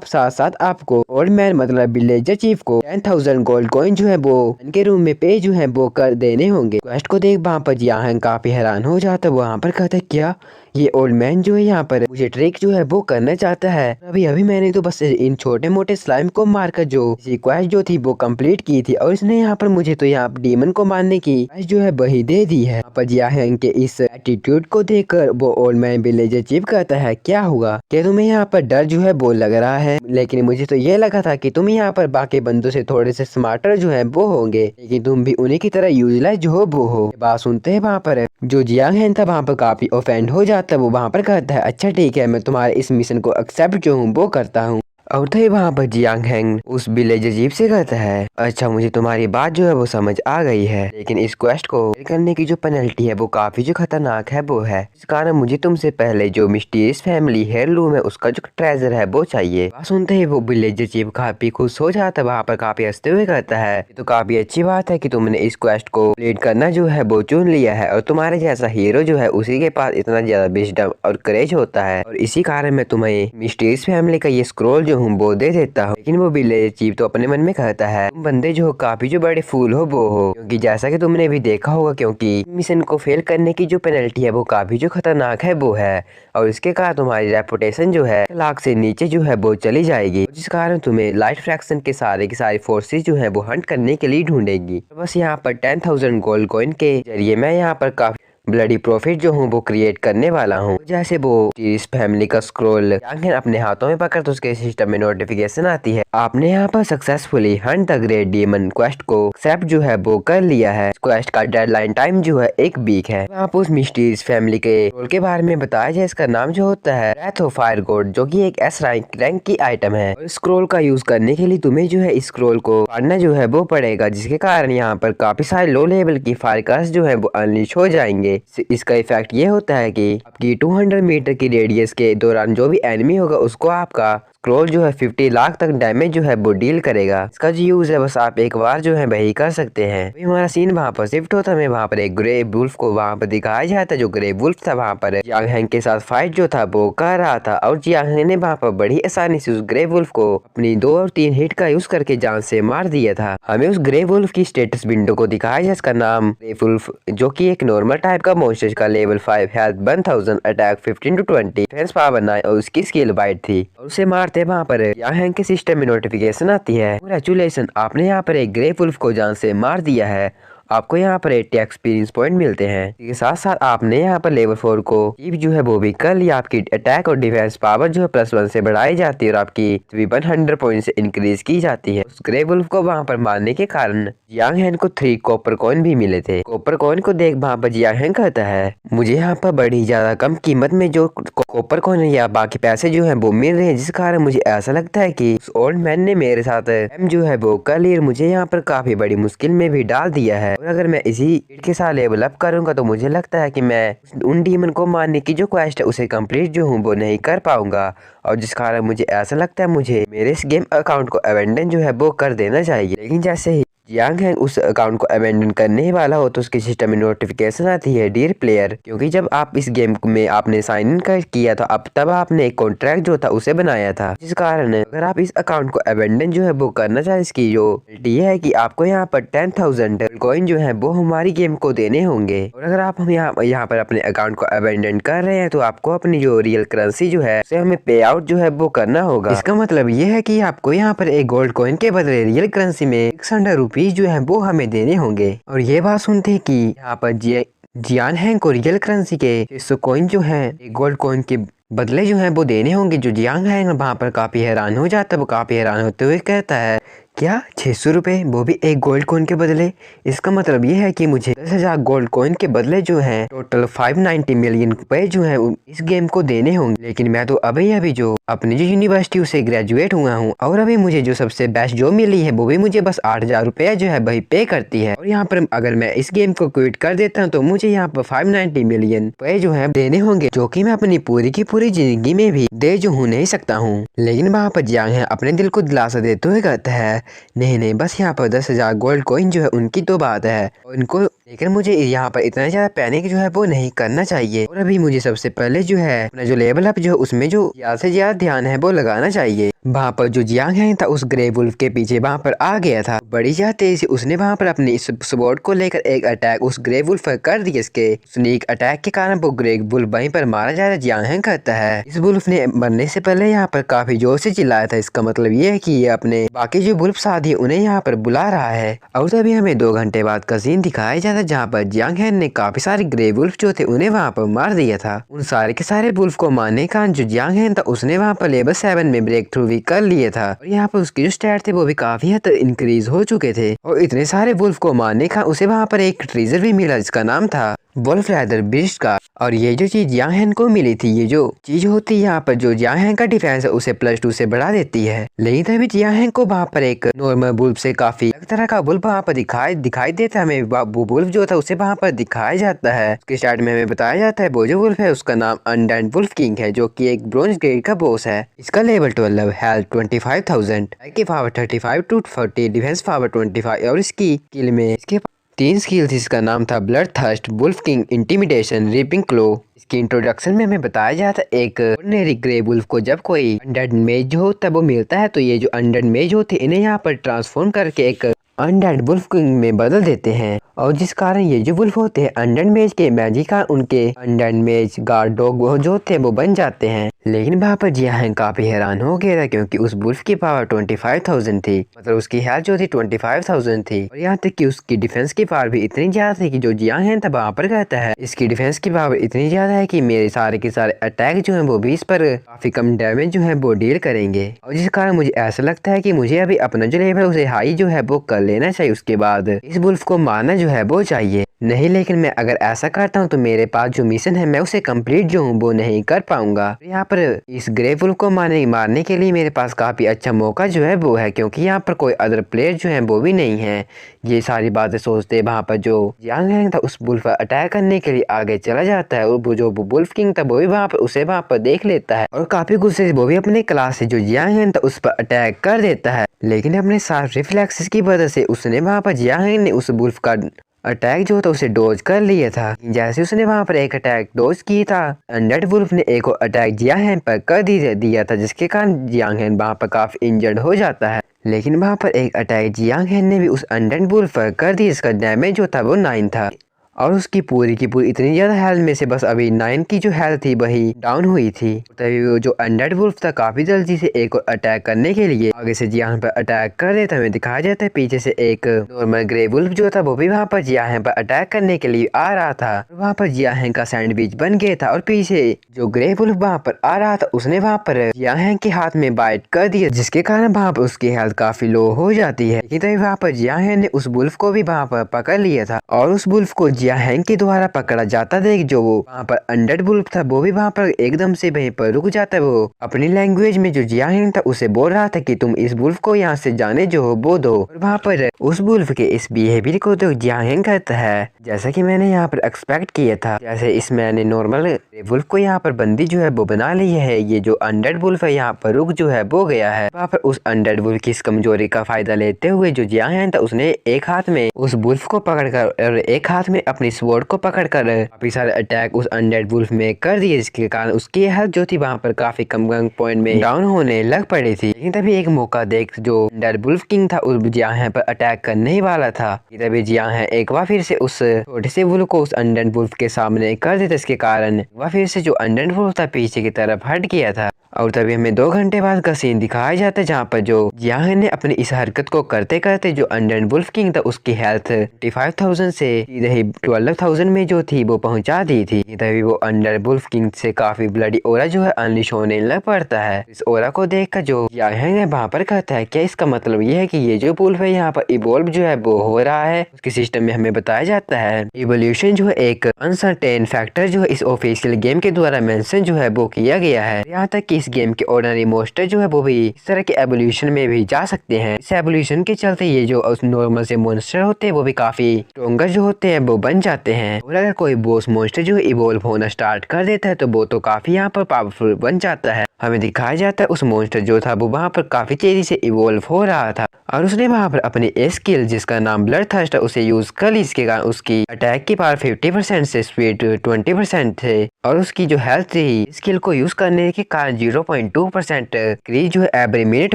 साथ साथ आपको ओल्ड मैन मतलब विलेजर चीफ को 10,000 गोल्ड कॉइन जो है वो इनके रूम में पे जो है वो कर देने होंगे। क्वेस्ट को देख वहाँ पर जियांग काफी हैरान हो जाता है। वहाँ पर कहता है क्या ये ओल्ड मैन जो है यहाँ पर मुझे ट्रिक जो है वो करना चाहता है। अभी अभी मैंने तो बस इन छोटे मोटे स्लाइम को मारकर जो क्वेस्ट जो थी वो कंप्लीट की थी और इसने यहाँ पर मुझे तो यहाँ डीमन को मारने की क्वेस्ट जो है वही दे दी है। यहाँ पर जियांग के इस एटीट्यूड को देखकर वो ओल्ड मैन विलेजर चीफ कहता है क्या हुआ, क्या तुम्हें यहाँ पर डर जो है वो लग रहा है? लेकिन मुझे तो ये लगा था कि तुम यहाँ पर बाकी बंदों से थोड़े से स्मार्टर जो है वो होंगे, लेकिन तुम भी उन्हीं की तरह यूजलेस जो हो वो हो। बात सुनते हैं वहाँ पर जो जियांग था वहाँ पर काफी ऑफेंड हो जाता है। वो वहाँ पर कहता है अच्छा ठीक है मैं तुम्हारे इस मिशन को एक्सेप्ट जो हूँ वो करता हूँ। और थे वहाँ पर जियांग हैंग उस विलेजर चीफ से कहता है अच्छा मुझे तुम्हारी बात जो है वो समझ आ गई है, लेकिन इस क्वेस्ट को करने की जो पेनल्टी है वो काफी जो खतरनाक है वो है। इस कारण मुझे तुमसे पहले जो मिस्टीरियस फैमिली हेयरलूम है उसका जो ट्रेजर है वो चाहिए। सुनते ही वो विलेजर चीफ काफी खुश हो जाता है। वहाँ पर काफी हंसते हुए कहता है तो काफी अच्छी बात है कि तुमने इस क्वेस्ट को कंप्लीट करना जो है वो चुन लिया है और तुम्हारे जैसा हीरो जो है उसी के पास इतना ज्यादा विजडम और करेज होता है और इसी कारण मैं तुम्हें मिस्टीरियस फैमिली का ये स्क्रॉल जो हूँ वो दे देता हूँ। लेकिन वो विलेजर चीफ तो अपने मन में कहता है तुम बंदे जो हो काफी जो बड़े फूल हो वो हो, क्योंकि जैसा कि तुमने भी देखा होगा क्योंकि मिशन को फेल करने की जो पेनल्टी है वो काफी जो खतरनाक है वो है और इसके कारण तुम्हारी रेपुटेशन जो है लाख से नीचे जो है वो चली जाएगी, जिस कारण तुम्हें लाइट फ्रैक्शन के सारे की सारी फोर्सेस जो है वो हंट करने के लिए ढूंढेगी। तो बस यहाँ पर 10,000 गोल्ड कॉइन के जरिए मैं यहाँ पर काफी ब्लडी प्रॉफिट जो हूँ वो क्रिएट करने वाला हूँ। जैसे वो इस फैमिली का स्क्रॉल अपने हाथों में पकड़ तो उसके सिस्टम में नोटिफिकेशन आती है आपने यहाँ पर successfully Hunt the great demon quest को एक्सेप्ट जो है वो कर लिया है। क्वेस्ट का डेडलाइन टाइम जो है 1 वीक है। आप उस मिस्टीरियस फैमिली के रोल के बारे में बताया जाए इसका नाम जो होता है रेथ ऑफ फायर गॉड, जो की एक S रैंक की आइटम है। स्क्रॉल का यूज करने के लिए तुम्हें जो है स्क्रॉल को पढ़ना जो है वो पड़ेगा, जिसके कारण यहाँ पर काफी सारे लो लेवल की फायर जो है वो अनलीश हो जाएंगे। इसका इफेक्ट ये होता है कि आपकी 200 मीटर की रेडियस के दौरान जो भी एनिमी होगा उसको आपका स्क्रॉल जो है 50 लाख तक डैमेज जो है वो डील करेगा। इसका जो यूज है बस आप एक बार जो है वही कर सकते हैं। अभी हमारा सीन वहाँ पर शिफ्ट होता है। वहाँ पर एक ग्रे वुल्फ को वहाँ पर दिखाया जाता है। जो ग्रे वुल्फ था वहाँ पर जियांग हैंग के साथ फाइट जो था वो कर रहा था और जियांग हैंग ने वहाँ पर बड़ी आसानी से उस ग्रे वुल्फ को अपनी 2 और 3 हिट का यूज करके जान से मार दिया था। हमें उस ग्रे वुल्फ की स्टेटस विंडो को दिखाया जाए। इसका नाम ग्रे वुल्फ जो की एक नॉर्मल टाइप का मॉन्स्टर का level 5 health 1000 attack 15 to 20 defence power 9 और उसकी स्किल वाइड थी और उसे मारते आते वहाँ पर यहाँ हैंग के सिस्टम में नोटिफिकेशन आती है, कांग्रेचुलेशन, आपने यहाँ पर एक ग्रे वुल्फ को जान से मार दिया है। आपको यहाँ पर 80 एक्सपीरियंस पॉइंट मिलते हैं। इसके साथ साथ आपने यहाँ पर लेवल 4 को चीफ जो है वो भी कर लिया। आपकी अटैक और डिफेंस पावर जो है +1 से बढ़ाई जाती है और आपकी वेपन 100 पॉइंट से इंक्रीज की जाती है। उस ग्रे वुल्फ को वहाँ पर मारने के कारण जियांग हैन को 3 कॉपर कॉइन भी मिले थे। कॉपर कॉइन को देख वहाँ पर जियांग हैन कहता है, मुझे यहाँ पर बड़ी ज्यादा कम कीमत में जो कॉपर कॉइन या बाकी पैसे जो है वो मिल रहे हैं, जिस कारण मुझे ऐसा लगता है कि उस ओल्ड मैन ने मेरे साथ जो है वो कर लिया, मुझे यहाँ पर काफी बड़ी मुश्किल में भी डाल दिया है। और अगर मैं इसी के साथ लेवल अप करूंगा तो मुझे लगता है कि मैं उन डीमन को मारने की जो क्वेस्ट है उसे कंप्लीट जो हूँ वो नहीं कर पाऊंगा, और जिस कारण मुझे ऐसा लगता है मुझे मेरे इस गेम अकाउंट को अबेंडन जो है वो कर देना चाहिए। लेकिन जैसे ही जियांग हैंग उस अकाउंट को अबेंडन करने वाला हो तो उसके सिस्टम में नोटिफिकेशन आती है, डियर प्लेयर, क्योंकि जब आप इस गेम में आपने साइन इन किया था तब आपने एक कॉन्ट्रैक्ट जो था उसे बनाया था, जिस कारण अगर आप इस अकाउंट को अबेंडन जो है वो करना चाहे, इसकी जो ये है कि आपको यहाँ पर 10,000 कॉइन जो है वो हमारी गेम को देने होंगे। और अगर आप हम यहाँ पर अपने अकाउंट को अबेंडन कर रहे हैं तो आपको अपनी जो रियल करेंसी जो है उसे हमें पे आउट जो है वो करना होगा। इसका मतलब ये है कि आपको यहाँ पर एक गोल्ड कॉइन के बदले रियल करेंसी में 600 रुपीज जो है वो हमें देने होंगे। और ये बात सुनते हैं कि यहाँ पर जियान हैंग को रियल करेंसी के 600 कॉइन जो है एक गोल्ड कॉइन के बदले जो है वो देने होंगे, जो जियांग हैंग वहाँ पर काफी हैरान हो जाता है। वो काफी हैरान होते हुए कहता है, क्या 600 रुपये, वो भी एक गोल्ड कॉइन के बदले? इसका मतलब ये है कि मुझे 10,000 गोल्ड कॉइन के बदले जो है टोटल 590 मिलियन रुपए जो है इस गेम को देने होंगे। लेकिन मैं तो अभी जो अपनी जो यूनिवर्सिटी उसे ग्रेजुएट हुआ हूँ और अभी मुझे जो सबसे बेस्ट जॉब मिली है वो भी मुझे बस 8,000 रुपया जो है वही पे करती है। और यहाँ पर अगर मैं इस गेम को क्विट कर देता हूँ तो मुझे यहाँ पर 590 मिलियन रुपए जो है देने होंगे, जो कि मैं अपनी पूरी की पूरी जिंदगी में भी दे जो हूँ नहीं सकता हूँ। लेकिन वहाँ पर जियांग है अपने दिल को दिलासा देते हुए कहता है, नहीं, बस यहाँ पर 10,000 गोल्ड कॉइन जो है उनकी तो बात है उनको, लेकिन मुझे यहाँ पर इतना ज्यादा पैनिक जो है वो नहीं करना चाहिए। और अभी मुझे सबसे पहले जो है अपना जो लेवल अप जो है उसमें जो ज्यादा से ज्यादा ध्यान है वो लगाना चाहिए। वहाँ पर जो जियांग हैंग था उस ग्रे वुल्फ के पीछे वहाँ पर आ गया था। बड़ी ज्यादा तेजी से उसने वहाँ पर अपनी स्वॉर्ड को लेकर एक अटैक उस ग्रे वुल्फ पर कर दिया। इसके स्नीक अटैक के कारण वो ग्रे वुल्फ वहीं पर मारा जा रहा। जियांग हैंग कहता है, इस वुल्फ ने मरने से पहले यहाँ पर काफी जोर से चिल्लाया था, इसका मतलब ये है कि ये अपने बाकी जो वुल्फ साथी उन्हें यहाँ पर बुला रहा है। और तभी हमें 2 घंटे बाद का सीन दिखाया जाता है जहाँ पर जियांग हैंग ने काफी सारे ग्रे वुल्फ जो थे उन्हें वहाँ पर मार दिया था। उन सारे के सारे वुल्फ को मारने का जो जियांग हैंग था उसने वहाँ पर लेवल 7 में ब्रेक थ्रू भी कर लिए था। और यहाँ पर उसके जो स्टैट थे वो भी काफी हद तक इंक्रीज हो चुके थे। और इतने सारे वुल्फ को मारने का उसे वहाँ पर एक ट्रेजर भी मिला जिसका नाम था वुल्फ लेदर बीस्ट का। और ये जो चीज जियांग हैंग को मिली थी, ये जो चीज होती है यहाँ पर जो जियांग हैंग का डिफेंस है उसे +2 से बढ़ा देती है। लेकिन तभी जियांग हैंग को वहाँ पर एक नॉर्मल वुल्फ से काफी अलग तरह का वुल्फ वहाँ पर दिखाई देता है। हमें वो वुल्फ जो था उसे वहाँ पर दिखाया जाता है। उसके स्टार्ट में हमें बताया जाता है वो जो वुल्फ है उसका नाम अनडेड वुल्फ किंग है, जो की एक ब्रोंज ग्रेड का बॉस है। इसका level 12, health 25,000, power 35 to 40, defence power 25। और इसकी किल में इसके 3 स्किल्स, इसका नाम था blood thirst, wolf king, intimidation, reaping claw. इसकी इंट्रोडक्शन में हमें बताया जाता है एक ऑर्डिनरी ग्रे वुल्फ को जब कोई अनडेड मेज जो होता है वो मिलता है तो ये जो अनडेड मेज होते हैं इन्हें यहाँ पर ट्रांसफॉर्म करके एक अनडेड वुल्फ किंग में बदल देते हैं। और जिस कारण ये जो वुल्फ होते हैं अनडेड मेज के मैजिक का उनके अनडेड मेज गार्ड डॉग जो होते हैं वो बन जाते हैं। लेकिन वहाँ पर जियांग हैंग काफी हैरान हो गया था क्योंकि उस वुल्फ की पावर 25,000 थी, मतलब उसकी हेल्थ जो थी 25,000 थी। और यहाँ तक कि उसकी डिफेंस की पावर भी इतनी ज्यादा थी कि जो जियांग हैंग था वहाँ पर कहता है इसकी डिफेंस की पावर इतनी ज्यादा है कि मेरे सारे के सारे अटैक जो है वो भी इस पर काफी कम डैमेज जो है वो डील करेंगे। और जिस कारण मुझे ऐसा लगता है कि मुझे अभी अपना जो लेवल उसे हाई जो है वो कर लेना चाहिए, उसके बाद इस वुल्फ को मारना जो है वो चाहिए। नहीं, लेकिन मैं अगर ऐसा करता हूँ तो मेरे पास जो मिशन है मैं उसे कंप्लीट जो हूँ वो नहीं कर पाऊंगा। यहाँ पर इस ग्रे वुल्फ को मारने के लिए मेरे पास काफी अच्छा मौका जो है वो है, क्योंकि यहाँ पर कोई अदर प्लेयर जो है वो भी नहीं है। ये सारी बातें सोचते वहाँ पर जो जियांग हैंग था उस वुल्फ पर अटैक करने के लिए आगे चला जाता है। और वो जो वुल्फ किंग था वो भी वहाँ पर उसे वहाँ पर देख लेता है और काफी गुस्से से वो भी अपने क्लास से जो जियांग हैंग था उस पर अटैक कर देता है। लेकिन अपने साफ रिफ्लेक्सेस की वजह से उसने वहाँ पर जियांग हैंग ने उस वुल्फ का अटैक जो था उसे डोज कर लिया था। जैसे उसने वहां पर एक अटैक डोज की था, अनडेड वुल्फ ने एक अटैक जियांग हैंग पर कर दिया था, जिसके कारण जियांग हैंग वहां पर काफी इंजर्ड हो जाता है। लेकिन वहां पर एक अटैक जियांग हैंग ने भी उस अनडेड वुल्फ पर कर दिया, इसका डैमेज जो था वो 9 था। और उसकी पूरी की पूरी इतनी ज्यादा हेल्थ में से बस अभी 9 की जो हेल्थ थी वही डाउन हुई थी। तभी वो जो अनडेड वुल्फ था काफी जल्दी से एक और अटैक करने के लिए आगे से जियान पर अटैक कर देता। हमें दिखाया जाता है पीछे से एक नॉर्मल ग्रे वुल्फ जो था वो भी वहाँ पर जियान पर अटैक करने के लिए आ रहा था। वहाँ पर जियान का सैंडविच बन गया था और पीछे जो ग्रे वुल्फ वहाँ पर आ रहा था उसने वहाँ पर जियान के हाथ में बाइट कर दिया, जिसके कारण वहाँ पर उसकी हेल्थ काफी लो हो जाती है। लेकिन तभी वहाँ पर जियान ने उस वुल्फ को भी वहाँ पर पकड़ लिया था और उस वुल्फ को जियान के द्वारा पकड़ा जाता देख जो वो वहाँ पर अनडेड वुल्फ था वो भी वहाँ पर एकदम से वहीं पर रुक जाता है। वो अपनी लैंग्वेज में जो जियान था उसे बोल रहा था कि तुम इस वुल्फ को यहाँ से जाने जो हो वो दो। और वहाँ पर उस वुल्फ के इस बिहेवियर को तो जियान कहता है जैसा कि मैंने यहाँ पर एक्सपेक्ट किया था। जैसे इस मैंने नॉर्मल वुल्फ को यहाँ पर बंदी जो है वो बना ली है, ये जो अनडेड वुल्फ है यहाँ पर रुक जो है वो गया है। वहाँ पर उस अनडेड वुल्फ की इस कमजोरी का फायदा लेते हुए जो जियान था उसने एक हाथ में उस वुल्फ को पकड़कर और एक हाथ में अपनी स्वॉर्ड को पकड़कर काफी सारे अटैक उस अनडेड वुल्फ में कर दिए, जिसके कारण उसकी हेल्थ जो थी वहाँ पर काफी कम पॉइंट में डाउन होने लग पड़ी थी। लेकिन तभी एक मौका देख जो अनडेड वुल्फ किंग था उस जियान पर अटैक करने ही वाला था। तभी जियान एक बार फिर से उस छोटे से वुल्फ को उस अनडेड वुल्फ के सामने कर देता, इसके कारण वह फिर से जो अनडेड वुल्फ था पीछे की तरफ हट गया था। और तभी हमें 2 घंटे बाद का सीन दिखाया जाता है जहाँ पर जो जियान ने अपनी इस हरकत को करते करते जो अनडेड वुल्फ किंग था उसकी हेल्थ 55,000 से सीधे ही 12,000 में जो थी वो पहुंचा दी थी। तभी वो अनडेड वुल्फ किंग से काफी ब्लडी ओरा जो है अनलिश होने लग पड़ता है। इस ओरा को देखकर जो जियान वहाँ पर कहता है क्या इसका मतलब ये है कि ये जो वुल्फ है यहाँ पर इवॉल्व जो है वो हो रहा है। उसके सिस्टम में हमें बताया जाता है इवोल्यूशन जो है एक अनसर्टेन फैक्टर जो है इस ऑफिशियल गेम के द्वारा मेंशन जो है वो किया गया है। यहाँ तक कि इस गेम के ऑर्डिनरी मोस्टर जो है वो भी इस तरह के एवोल्यूशन में भी जा सकते हैं। इस एवोल्यूशन के चलते ये जो नॉर्मल से मॉन्स्टर होते हैं वो भी काफी स्ट्रॉन्गर जो होते हैं वो बन जाते हैं। और अगर कोई बॉस मॉन्स्टर जो इवॉल्व होना स्टार्ट कर देता है तो वो तो काफी यहाँ पर पावरफुल बन जाता है। हमें दिखाया जाता है उस मॉन्स्टर जो था वो वहाँ पर काफी तेजी से इवॉल्व हो रहा था और उसने वहाँ पर अपनी स्किल जिसका नाम ब्लड थर्स्ट है उसे यूज कर ली, जिसके कारण उसकी अटैक की पावर 50% से स्पीड 20% थे और उसकी जो हेल्थ थी स्किल को यूज करने के कारण 0.2% क्रीज जो है एवरी मिनट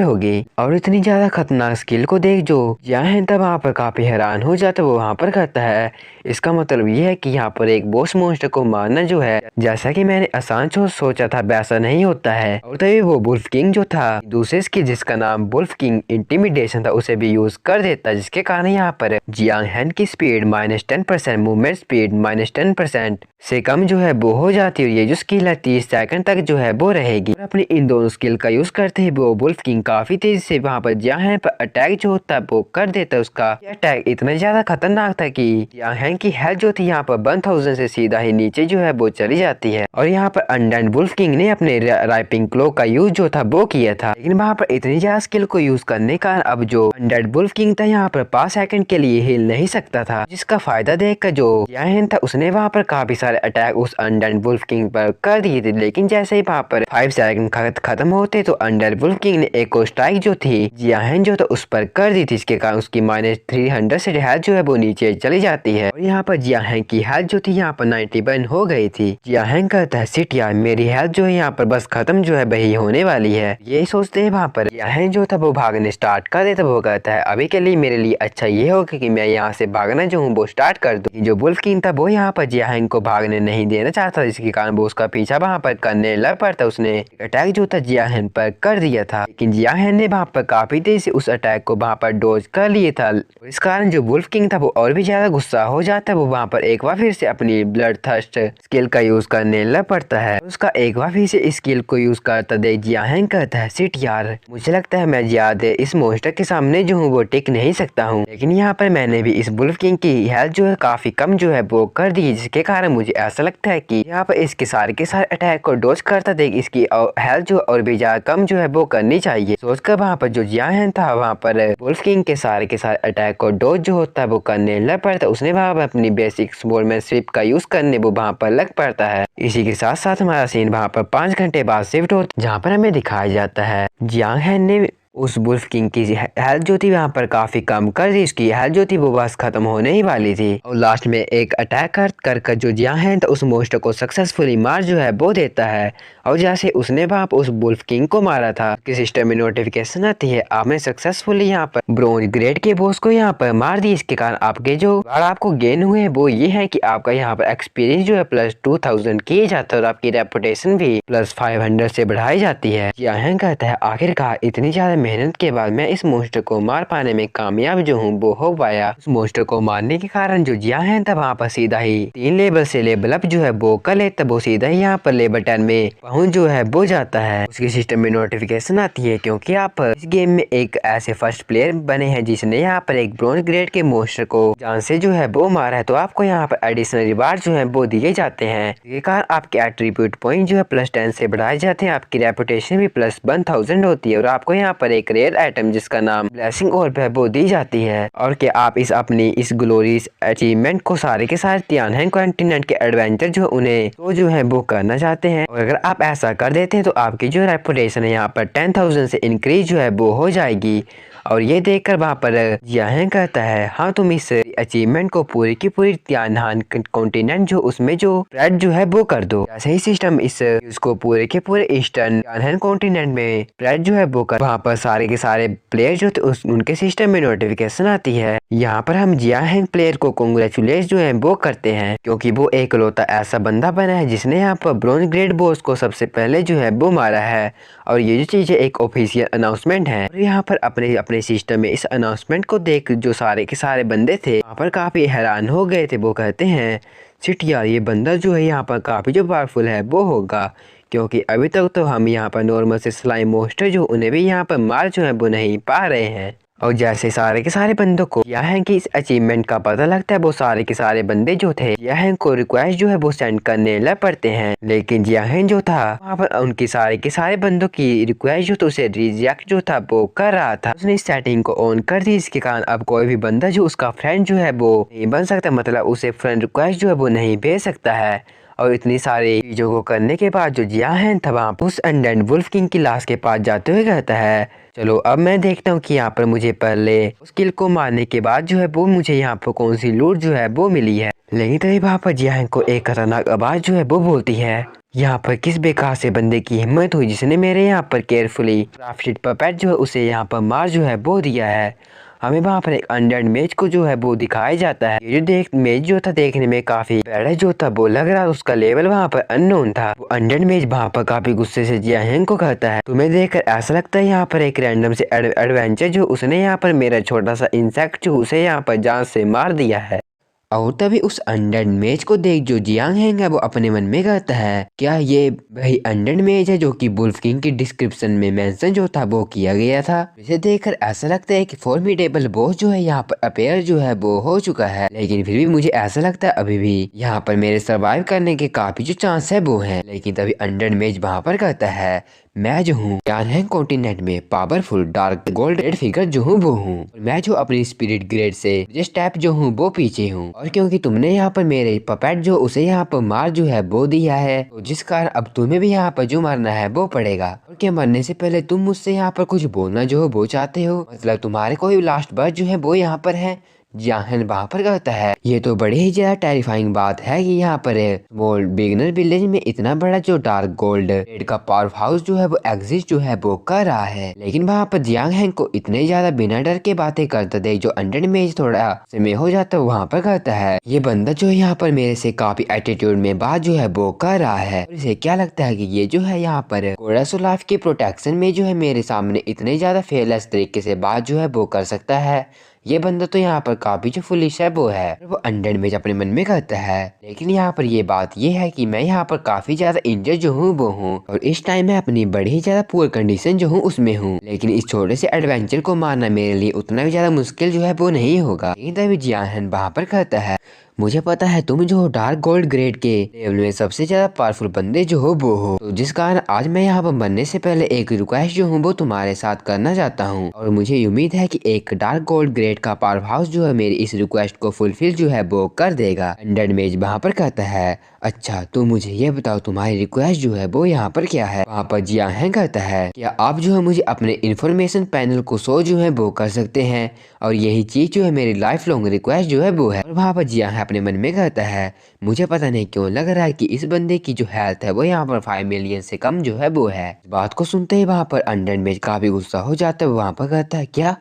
होगी। और इतनी ज्यादा खतरनाक स्किल को देख जो जियान था वहाँ पर काफी हैरान हो जाता है। वो वहाँ पर कहता है इसका मतलब ये है कि यहाँ पर एक बॉस मॉन्स्टर को मारना जो है जैसा कि मैंने आसान सोचा था वैसा नहीं होता है। और तभी वो वुल्फ किंग जो था दूसरे स्किल जिसका नाम वुल्फ किंग इंटिमिडेशन था उसे भी यूज कर देता, जिसके कारण यहाँ पर जियान की स्पीड -10%, मूवमेंट स्पीड -10% से कम जो है वो हो जाती है। ये जो स्किल है 30 सेकंड तक जो है वो रहेगी। और अपनी इन दोनों स्किल का यूज करते ही वो वुल्फ किंग काफी तेजी से वहाँ पर जियान पर अटैक जो होता है वो कर देता है। उसका अटैक इतना ज्यादा खतरनाक था कि जियान की हेल्थ जो थी यहाँ पर 1000 से सीधा ही नीचे जो है वो चली जाती है। और यहाँ पर अनडेड वुल्फ किंग ने अपने राइपिंग क्लो का यूज जो था वो किया था, लेकिन वहाँ पर इतनी ज्यादा स्किल को यूज करने का अब जो अनडेड वुल्फ किंग था यहाँ पर 5 सेकंड के लिए हिल नहीं सकता था, जिसका फायदा देखकर जो जियान था उसने वहाँ पर काफी सारे अटैक उस अनडेड वुल्फ किंग पर कर दिए थे। लेकिन जैसे ही वहाँ पर 5 सेकंड खत्म होते तो अनडेड वुल्फ किंग ने एक और स्ट्राइक जो थी जियान जो था उस पर कर दी थी, इसके कारण उसकी -300 से हेल्थ जो है वो नीचे चली जाती है। और यहाँ पर जियान की हेल्थ जो थी यहाँ पर 91 हो गई थी। जियान कहता है सिट यार मेरी हेल्थ जो है यहाँ पर बस खत्म जो है वही होने वाली है। यही सोचते हैं वहाँ पर जियान जो था वो भागने स्टार्ट कर देता। वो कहता है अभी के लिए मेरे लिए अच्छा ये होगा कि मैं यहाँ से भागना जो हूँ वो स्टार्ट कर दूँ। जो वुल्फ किंग था वो यहाँ पर जियान को भागने नहीं देना चाहता, जिसके कारण वो उसका पीछा वहाँ पर करने लग पड़ता। उसने अटैक जो था जियान पर कर दिया था, लेकिन जियान ने वहाँ पर काफी तेजी से उस अटैक को वहाँ पर डोज कर लिया था। इस कारण जो वुल्फ किंग था वो और भी ज्यादा गुस्सा हो जाता है। वो वहाँ पर एक बार फिर से अपनी ब्लड थर्स्ट स्किल का यूज करने लग पड़ता है। उसका एक बार फिर से स्किल को यूज करता देख जियान कहता है सिट यार मुझे लगता है मैं ज्यादा इस मॉन्स्टर के सामने जो हूँ वो टिक नहीं सकता हूँ। लेकिन यहाँ पर मैंने भी इस वुल्फ किंग की हेल्थ जो है काफी कम जो है वो कर दी, जिसके कारण मुझे ऐसा लगता है कि यहाँ पर इसके सारे अटैक को डोज करता देख इसकी हेल्थ जो और भी ज्यादा कम जो है वो करनी चाहिए। सोचकर वहाँ पर जो जियान था वहाँ पर वुल्फ किंग के सारे अटैक को डोज जो होता है वो करने लग पड़ता। उसने वहाँ पर अपनी बेसिक स्वॉर्डमैनशिप का यूज करने वो वहाँ पर लग पड़ता है। इसी के साथ साथ हमारा सीन वहाँ पर 5 घंटे बाद शिफ्ट होता है, जहाँ पर हमें दिखाया जाता है जियान ने उस वुल्फ किंग की हेल्थ जो थी वहाँ पर काफी कम कर दी, उसकी हेल्थ जो थी वो बस खत्म होने ही वाली थी। और लास्ट में एक अटैक कर जो जियान तो उस मोस्टर को सक्सेसफुली मार जो है वो देता है। और जैसे उसने वहाँ पर उस वुल्फ किंग को मारा था कि सिस्टम में नोटिफिकेशन आती है आपने सक्सेसफुली यहाँ पर ब्रोंज ग्रेड के बॉस को यहाँ पर मार दी। इसके कारण आपके जो आपको गेन हुए वो ये है कि आपका यहाँ पर एक्सपीरियंस जो है प्लस 2000 किए जाता है और आपकी रेपुटेशन भी प्लस 500 से बढ़ाई जाती है। यहाँ कहता है आखिरकार इतनी ज्यादा मेहनत के बाद मैं इस मोस्टर को मार पाने में कामयाब जो हूँ वो हो पाया। उस मोस्टर को मारने के कारण जो जिया है तब वहाँ पर सीधा ही 3 लेवल से लेवल अप जो है वो कर ले, तब वो सीधा ही यहाँ पर लेवल 10 में पहुंच जो है वो जाता है। उसके सिस्टम में नोटिफिकेशन आती है क्योंकि आप इस गेम में एक ऐसे फर्स्ट प्लेयर बने हैं जिसने यहाँ पर एक ब्रोंज ग्रेड के मोस्टर को जान से जो है वो मारा है, तो आपको यहाँ पर एडिशनल रिवार्ड जो है वो दिए जाते हैं। इसके कारण आपके एट्रीब्यूट पॉइंट जो है प्लस 10 से बढ़ाए जाते हैं, आपकी रेपुटेशन भी प्लस 1000 होती है और आपको यहाँ पर एक रेयर आइटम जिसका नाम ब्लेसिंग और वो दी जाती है। और कि आप इस ग्लोरियस अचीवमेंट को सारे के सारे तियानहें कॉन्टिनेंट के एडवेंचर जो उन्हें तो जो है वो करना चाहते हैं, और अगर आप ऐसा कर देते हैं तो आपकी जो रेपुटेशन है यहाँ पर 10,000 से इंक्रीज जो है वो हो जाएगी। और ये देखकर वहाँ पर जियान कहता है हाँ तुम इस अचीवमेंट को पूरी की पूरी तियानहान कॉन्टिनेंट जो उसमें जो स्प्रेड जो है वो कर दो। ऐसे ही सिस्टम इसको पूरे के पूरे ईस्टर्न तियानहान कॉन्टिनेंट में स्प्रेड जो है वो कर, वहाँ पर सारे के सारे प्लेयर जो उनके सिस्टम में नोटिफिकेशन आती है। यहाँ पर हम जियान प्लेयर को कांग्रेचुलेट जो है वो करते हैं क्योंकि वो एकलौता ऐसा बंदा बना है जिसने यहाँ पर ब्रोंज ग्रेड बॉस को सबसे पहले जो है वो मारा है। और ये जो चीज़ एक ऑफिशियल अनाउंसमेंट है। और यहाँ पर अपने सिस्टम में इस अनाउंसमेंट को देख जो सारे के सारे बंदे थे वहाँ पर काफी हैरान हो गए थे। वो कहते हैं शिट यार ये बंदा जो है यहाँ पर काफी जो पावरफुल है वो होगा, क्योंकि अभी तक तो हम यहाँ पर नॉर्मल से स्लाइम मोस्टर जो उन्हें भी यहाँ पर मार जो है वो नहीं पा रहे हैं। और जैसे सारे के सारे बंदों को यह है कि इस अचीवमेंट का पता लगता है वो सारे के सारे बंदे जो थे यह को रिक्वेस्ट जो है वो सेंड करने लग पड़ते हैं। लेकिन यह जो था वहाँ पर उनकी सारे के सारे बंदों की रिक्वेस्ट जो तो उसे रिजेक्ट जो था वो कर रहा था। उसने इस सेटिंग को ऑन कर दी, इसके कारण अब कोई भी बंदा जो उसका फ्रेंड जो है वो नहीं बन सकता, मतलब उसे फ्रेंड रिक्वेस्ट जो है वो नहीं भेज सकता है। और इतनी सारी चीजों को करने के बाद जो जिया है था वहाँ उस अनडेड वुल्फ किंग की लाश के पास जाते हुए कहता है चलो अब मैं देखता हूँ कि यहाँ पर मुझे पहले उस किल को मारने के बाद जो है वो मुझे यहाँ पर कौन सी लूट जो है वो मिली है। लेकिन तभी वहाँ पर जिया को एक खतरनाक आवाज जो है वो बोलती है यहाँ पर किस बेकार से बंदे की हिम्मत हुई जिसने मेरे यहाँ पर केयरफुली क्राफ्टेड पपेट जो है उसे यहाँ पर मार जो है वो दिया है। हमें वहाँ पर एक अनडेड मेज को जो है वो दिखाया जाता है। ये जो मेज जो था देखने में काफी बड़ा जो था वो लग रहा, उसका लेवल वहाँ पर अननोन था। वो अनडेड मेज वहाँ पर काफी गुस्से से जियान को कहता है तुम्हें देखकर ऐसा लगता है यहाँ पर एक रैंडम से एडवेंचर जो उसने यहाँ पर मेरा छोटा सा इंसेक्ट जो उसे यहाँ पर जान से मार दिया है। और तभी उस अनडेड मेज को देख जो जियांग है वो अपने मन में कहता है क्या ये वही अनडेड मेज है जो कि वुल्फ किंग की डिस्क्रिप्शन में मेंशन जो था वो किया गया था। इसे देखकर ऐसा लगता है कि फॉर्मिडेबल बॉस जो है यहाँ पर अपेयर जो है वो हो चुका है, लेकिन फिर भी मुझे ऐसा लगता है अभी भी यहाँ पर मेरे सर्वाइव करने के काफी जो चांस है वो है। लेकिन तभी अनडेड मेज वहाँ पर कहता है मैं जो हूँ तियानहें कॉन्टिनेंट में powerful dark gold red figure जो हूँ वो हूँ, मैं जो अपनी स्पिरिट ग्रेड से स्टेप जो हूँ वो पीछे हूँ। और क्योंकि तुमने यहाँ पर मेरे पपेट जो उसे यहाँ पर मार जो है वो दिया है, तो जिस कारण अब तुम्हें भी यहाँ पर जो मरना है वो पड़ेगा। और क्या मरने से पहले तुम मुझसे यहाँ पर कुछ बोलना जो हो वो चाहते हो, मतलब तुम्हारे कोई लास्ट वर्ड जो है वो यहाँ पर है। जियान वहाँ पर कहता है ये तो बड़ी ही ज्यादा टेरिफाइंग बात है कि यहाँ पर स्मॉल बिगिनर विलेज में इतना बड़ा जो डार्क गोल्ड रेड का पावर हाउस जो है वो एग्जिस्ट जो है वो कर रहा है। लेकिन वहाँ पर जियांग को इतने ज्यादा बिना डर के बातें करता देख जो अंडर में थोड़ा समय हो जाता है वहाँ पर कहता है ये बंदा जो है यहाँ पर मेरे से काफी एटीट्यूड में बात जो है वो कर रहा है। और इसे क्या लगता है कि ये जो है यहाँ पर कोरस लाइफ के प्रोटेक्शन में जो है मेरे सामने इतने ज्यादा फेयरलेस तरीके से बात जो है वो कर सकता है। ये बंदा तो यहाँ पर काफी जो फुलिश है वो है। वो अनडेड मेज अपने मन में कहता है लेकिन यहाँ पर ये बात ये है कि मैं यहाँ पर काफी ज्यादा इंजर्ड जो हूँ वो हूँ और इस टाइम मैं अपनी बड़ी ही ज्यादा पुअर कंडीशन जो हूँ उसमें हूँ। लेकिन इस छोटे से एडवेंचर को मारना मेरे लिए उतना भी ज्यादा मुश्किल जो है वो नहीं होगा। लेकिन तभी जियान वहाँ पर कहता है मुझे पता है तुम जो हो डार्क गोल्ड ग्रेड के लेवल में सबसे ज्यादा पावरफुल बंदे जो हो वो हो, तो जिस कारण आज मैं यहाँ पर बनने से पहले एक रिक्वेस्ट जो हूँ वो तुम्हारे साथ करना चाहता हूँ, और मुझे उम्मीद है कि एक डार्क गोल्ड ग्रेड का पावर हाउस जो है मेरी इस रिक्वेस्ट को फुलफिल जो है वो कर देगा। अंडर मेज वहाँ पर कहता है अच्छा तो मुझे ये बताओ तुम्हारी रिक्वेस्ट जो है वो यहाँ पर क्या है। वहाँ पर जिया है कहता है क्या आप जो है मुझे अपने इन्फॉर्मेशन पैनल को शो जो है वो कर सकते हैं, और यही चीज जो है मेरी लाइफ लॉन्ग रिक्वेस्ट जो है वो है। और वहाँ पर जिया है अपने मन में कहता है मुझे पता नहीं क्यों लग रहा है कि इस बंदे की जो हेल्थ है वो यहाँ पर 5 मिलियन से कम जो है वो है। इस बात को सुनते ही वहाँ पर अंडर मेज काफी गुस्सा हो जाता है। वहाँ पर कहता है क्या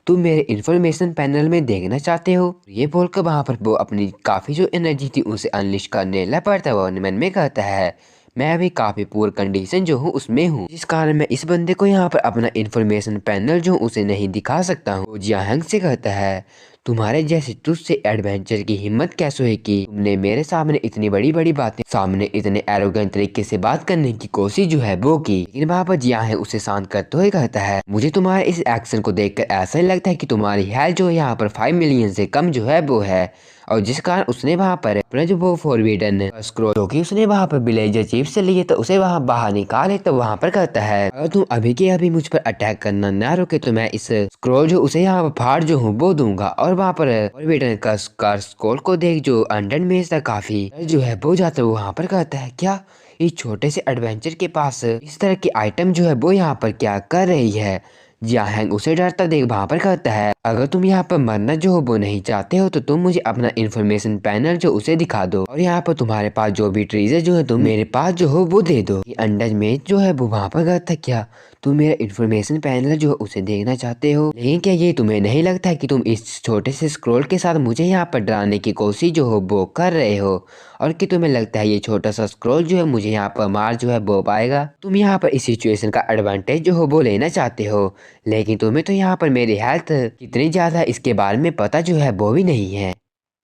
तुम मेरे इन्फॉर्मेशन पैनल में देखना चाहते हो। ये बोलकर वहाँ पर वो अपनी काफी जो एनर्जी थी उसे अनलिश करने लग पड़ता है। वो मन में कहता है मैं अभी काफी पुअर कंडीशन जो हूँ उसमें हूँ, जिस कारण मैं इस बंदे को यहाँ पर अपना इन्फॉर्मेशन पैनल जो उसे नहीं दिखा सकता हूँ। जियांग से कहता है तुम्हारे जैसे तुझसे एडवेंचर की हिम्मत कैसे हुई कि तुमने मेरे सामने इतनी बड़ी बड़ी बातें सामने इतने एरोगेंट तरीके से बात करने की कोशिश जो है वो की। लेकिन वहाँ पर जिया है उसे शांत करते हुए कहता है मुझे तुम्हारे इस एक्शन को देखकर ऐसा ही लगता है कि तुम्हारी हेल्थ जो यहाँ पर 5 मिलियन से कम जो है वो है, और जिस कारण उसने वहाँ पर अपना जो वो फॉरबिडन स्क्रॉल जो कि उसने वहाँ पर विलेजर चीफ से लिए तो उसे वहाँ बाहर निकाले। तो वहाँ पर कहता है अगर तुम अभी के अभी मुझ पर अटैक करना ना रोके तो मैं इस स्क्रॉल जो उसे यहाँ पर फाड़ जो हूँ वो दूंगा। और वहाँ पर फॉरबिडन का स्क्रॉल को देख जो अंडर में था काफी जो है वो जाता है। वहाँ पर कहता है क्या इस छोटे से एडवेंचर के पास इस तरह की आइटम जो है वो यहाँ पर क्या कर रही है। जियांग उसे डरता देख वहाँ पर कहता है अगर तुम यहाँ पर मरना जो हो वो नहीं चाहते हो तो तुम मुझे अपना इन्फॉर्मेशन पैनल जो उसे दिखा दो, और यहाँ पर तुम्हारे पास जो भी ट्रीजर जो है तुम मेरे पास जो हो वो दे दो। अंडर में जो है वो वहाँ पर कहता क्या तुम मेरा इन्फॉर्मेशन पैनल जो है उसे देखना चाहते हो, लेकिन क्या ये तुम्हें नहीं लगता है कि तुम इस छोटे से स्क्रॉल के साथ मुझे यहाँ पर डराने की कोशिश जो हो वो कर रहे हो, और कि तुम्हें लगता है ये छोटा सा स्क्रॉल जो है मुझे यहाँ पर मार जो है वो पाएगा। तुम यहाँ पर इस सिचुएशन का एडवांटेज जो हो वो लेना चाहते हो, लेकिन तुम्हें तो यहाँ पर मेरी हेल्थ कितनी ज्यादा इसके बारे में पता जो है वो भी नहीं है।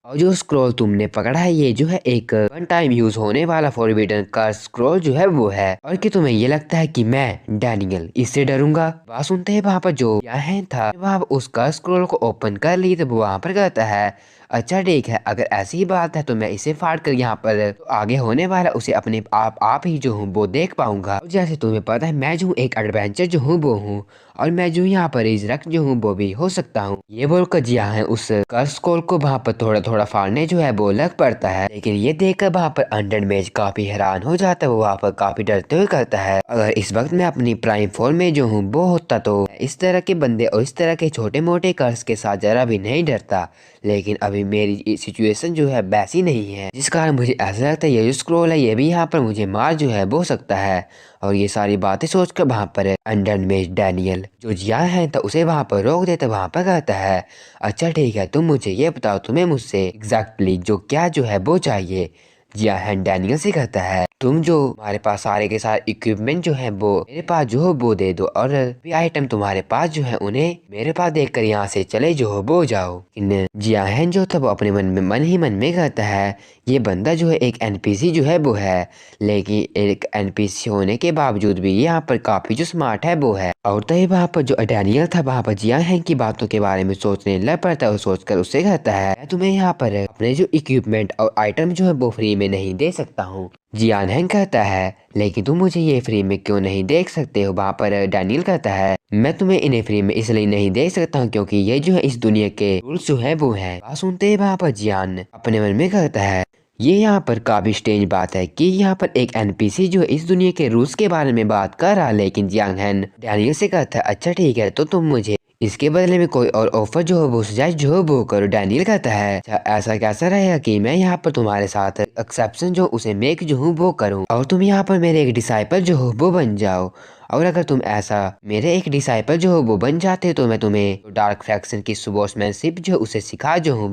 और जो स्क्रॉल तुमने पकड़ा है ये जो है एक वन टाइम यूज होने वाला फॉरबिडन का स्क्रॉल जो है वो है, और कि तुम्हें ये लगता है कि मैं डैनियल इससे डरूंगा। बात सुनते हैं वहाँ पर जो यहाँ था वहाँ उसका स्क्रॉल को ओपन कर ली तो वो वहाँ पर कहता है अच्छा ठीक है अगर ऐसी ही बात है तो मैं इसे फाड़ कर यहाँ पर तो आगे होने वाला उसे अपने आप ही जो हूँ वो देख पाऊंगा। जैसे तुम्हें पता है मैं जो एक एडवेंचर जो हूँ वो हूँ, और मैं जो यहाँ पर इजरक जो हूँ वो भी हो सकता हूँ। ये बोलकर जिया है उस कर्स कोल को वहाँ पर थोड़ा थोड़ा फाड़ने जो है वो लग पड़ता है। लेकिन ये देखकर वहाँ पर अंडर मेज काफी हैरान हो जाता है। वो वहाँ पर काफी डरते हुए कहता है अगर इस वक्त मैं अपनी प्राइम फॉर्म में जो हूँ वो होता तो इस तरह के बंदे और इस तरह के छोटे मोटे कर्स के साथ जरा भी नहीं डरता, लेकिन अभी मेरी सिचुएशन जो है वैसी नहीं है, जिस कारण मुझे ऐसा लगता है ये जो स्क्रॉल है ये भी यहाँ पर मुझे मार जो है वो सकता है। और ये सारी बातें सोचकर वहाँ पर अंडर मेज डैनियल जो जिया है तो उसे वहाँ पर रोक देता। वहाँ पर कहता है अच्छा ठीक है तुम मुझे ये बताओ तुम्हें मुझसे एग्जैक्टली जो क्या जो है वो चाहिए। जिया है डैनियल से कहता है तुम जो हमारे पास सारे के सारे इक्विपमेंट जो है वो मेरे पास जो हो वो दे दो, और भी आइटम तुम्हारे पास जो है उन्हें मेरे पास देखकर यहाँ से चले जो हो वो जाओ। इन जियाहन जो था वो अपने मन ही मन में कहता है ये बंदा जो है एक एनपीसी जो है वो है, लेकिन एक एनपीसी होने के बावजूद भी यहाँ पर काफी जो स्मार्ट है वो है। और तभी वहाँ पर जो डैनियल था वहाँ पर जियाहन की बातों के बारे में सोचने लग पड़ता है और सोचकर उससे कहता है मैं तुम्हें यहाँ पर अपने जो इक्विपमेंट और आइटम जो है वो फ्री में नहीं दे सकता हूँ। जियानहेंग कहता है लेकिन तुम मुझे ये फ्री में क्यों नहीं देख सकते हो। वहाँ पर डैनियल कहता है मैं तुम्हें इन्हें फ्री में इसलिए नहीं दे सकता हूँ क्योंकि ये जो है इस दुनिया के रूल्स जो है वो है। बात सुनते ही वहाँ पर जियान अपने मन में कहता है ये यहाँ पर काफी स्ट्रेंज बात है कि यहाँ पर एक एनपीसी जो है इस दुनिया के रूल्स के बारे में बात कर रहा है, लेकिन जियांगहेन डैनियल से कहता है अच्छा ठीक है तो तुम मुझे इसके बदले में कोई और ऑफर जो है वो सजेस्ट जो है वो करो। डैनियल कहता है अच्छा ऐसा कैसा रहेगा कि मैं यहाँ पर तुम्हारे साथ एक्सेप्शन जो उसे मेक जो हूँ वो करूँ और तुम यहाँ पर मेरे एक डिसाइपल जो हो वो बन जाओ, और अगर तुम ऐसा मेरे एक डिसाइपल जो हो वो बन जाते तो मैं तुम्हें डार्क फैक्शन की सुबोर्समैनशिप जो उसे सिखा जो हूँ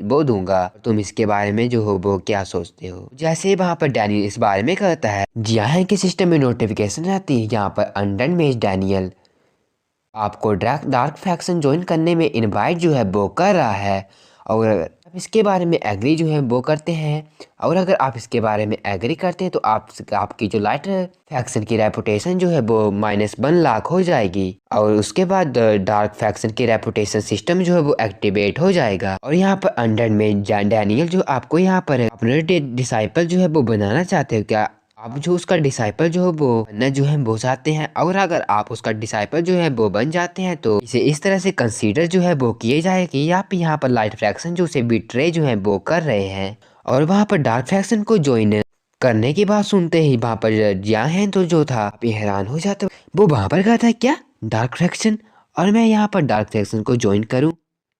वो दूंगा। तुम इसके बारे में जो हो वो क्या सोचते हो। जैसे वहाँ पर डैनियल इस बारे में कहता है जियाहन के सिस्टम में नोटिफिकेशन आती है यहाँ पर अंडर मेज डैनियल आपको डार्क फैक्शन ज्वाइन करने में इनवाइट जो है वो कर रहा है, और आप इसके बारे में एग्री जो है वो करते हैं, और अगर आप इसके बारे में एग्री करते हैं तो आपकी जो लाइट फैक्शन की रेपुटेशन जो है वो -1 लाख हो जाएगी, और उसके बाद डार्क फैक्शन की रेपुटेशन सिस्टम जो है वो एक्टिवेट हो जाएगा। और यहाँ पर अंडर में डैनियल जो आपको यहाँ पर अपने डिसाइपल जो है वो बनाना चाहते हो क्या? आप जो उसका डिसाइपल जो है वो बनना जो है वो चाहते हैं, और अगर आप उसका डिसाइपल जो है वो बन जाते हैं तो इसे इस तरह से कंसीडर जो है वो किए जाए कि आप यहाँ पर लाइट फ्रैक्शन जो उसे बिट्रे जो है वो कर रहे हैं। और वहाँ पर डार्क फ्रैक्शन को ज्वाइन करने की बात सुनते ही वहाँ पर जिया है तो जो था आप ही हैरान हो जाते हो। वो वहाँ पर कहा था क्या डार्क फ्रैक्शन, और मैं यहाँ पर डार्क फ्रैक्शन को ज्वाइन करूँ?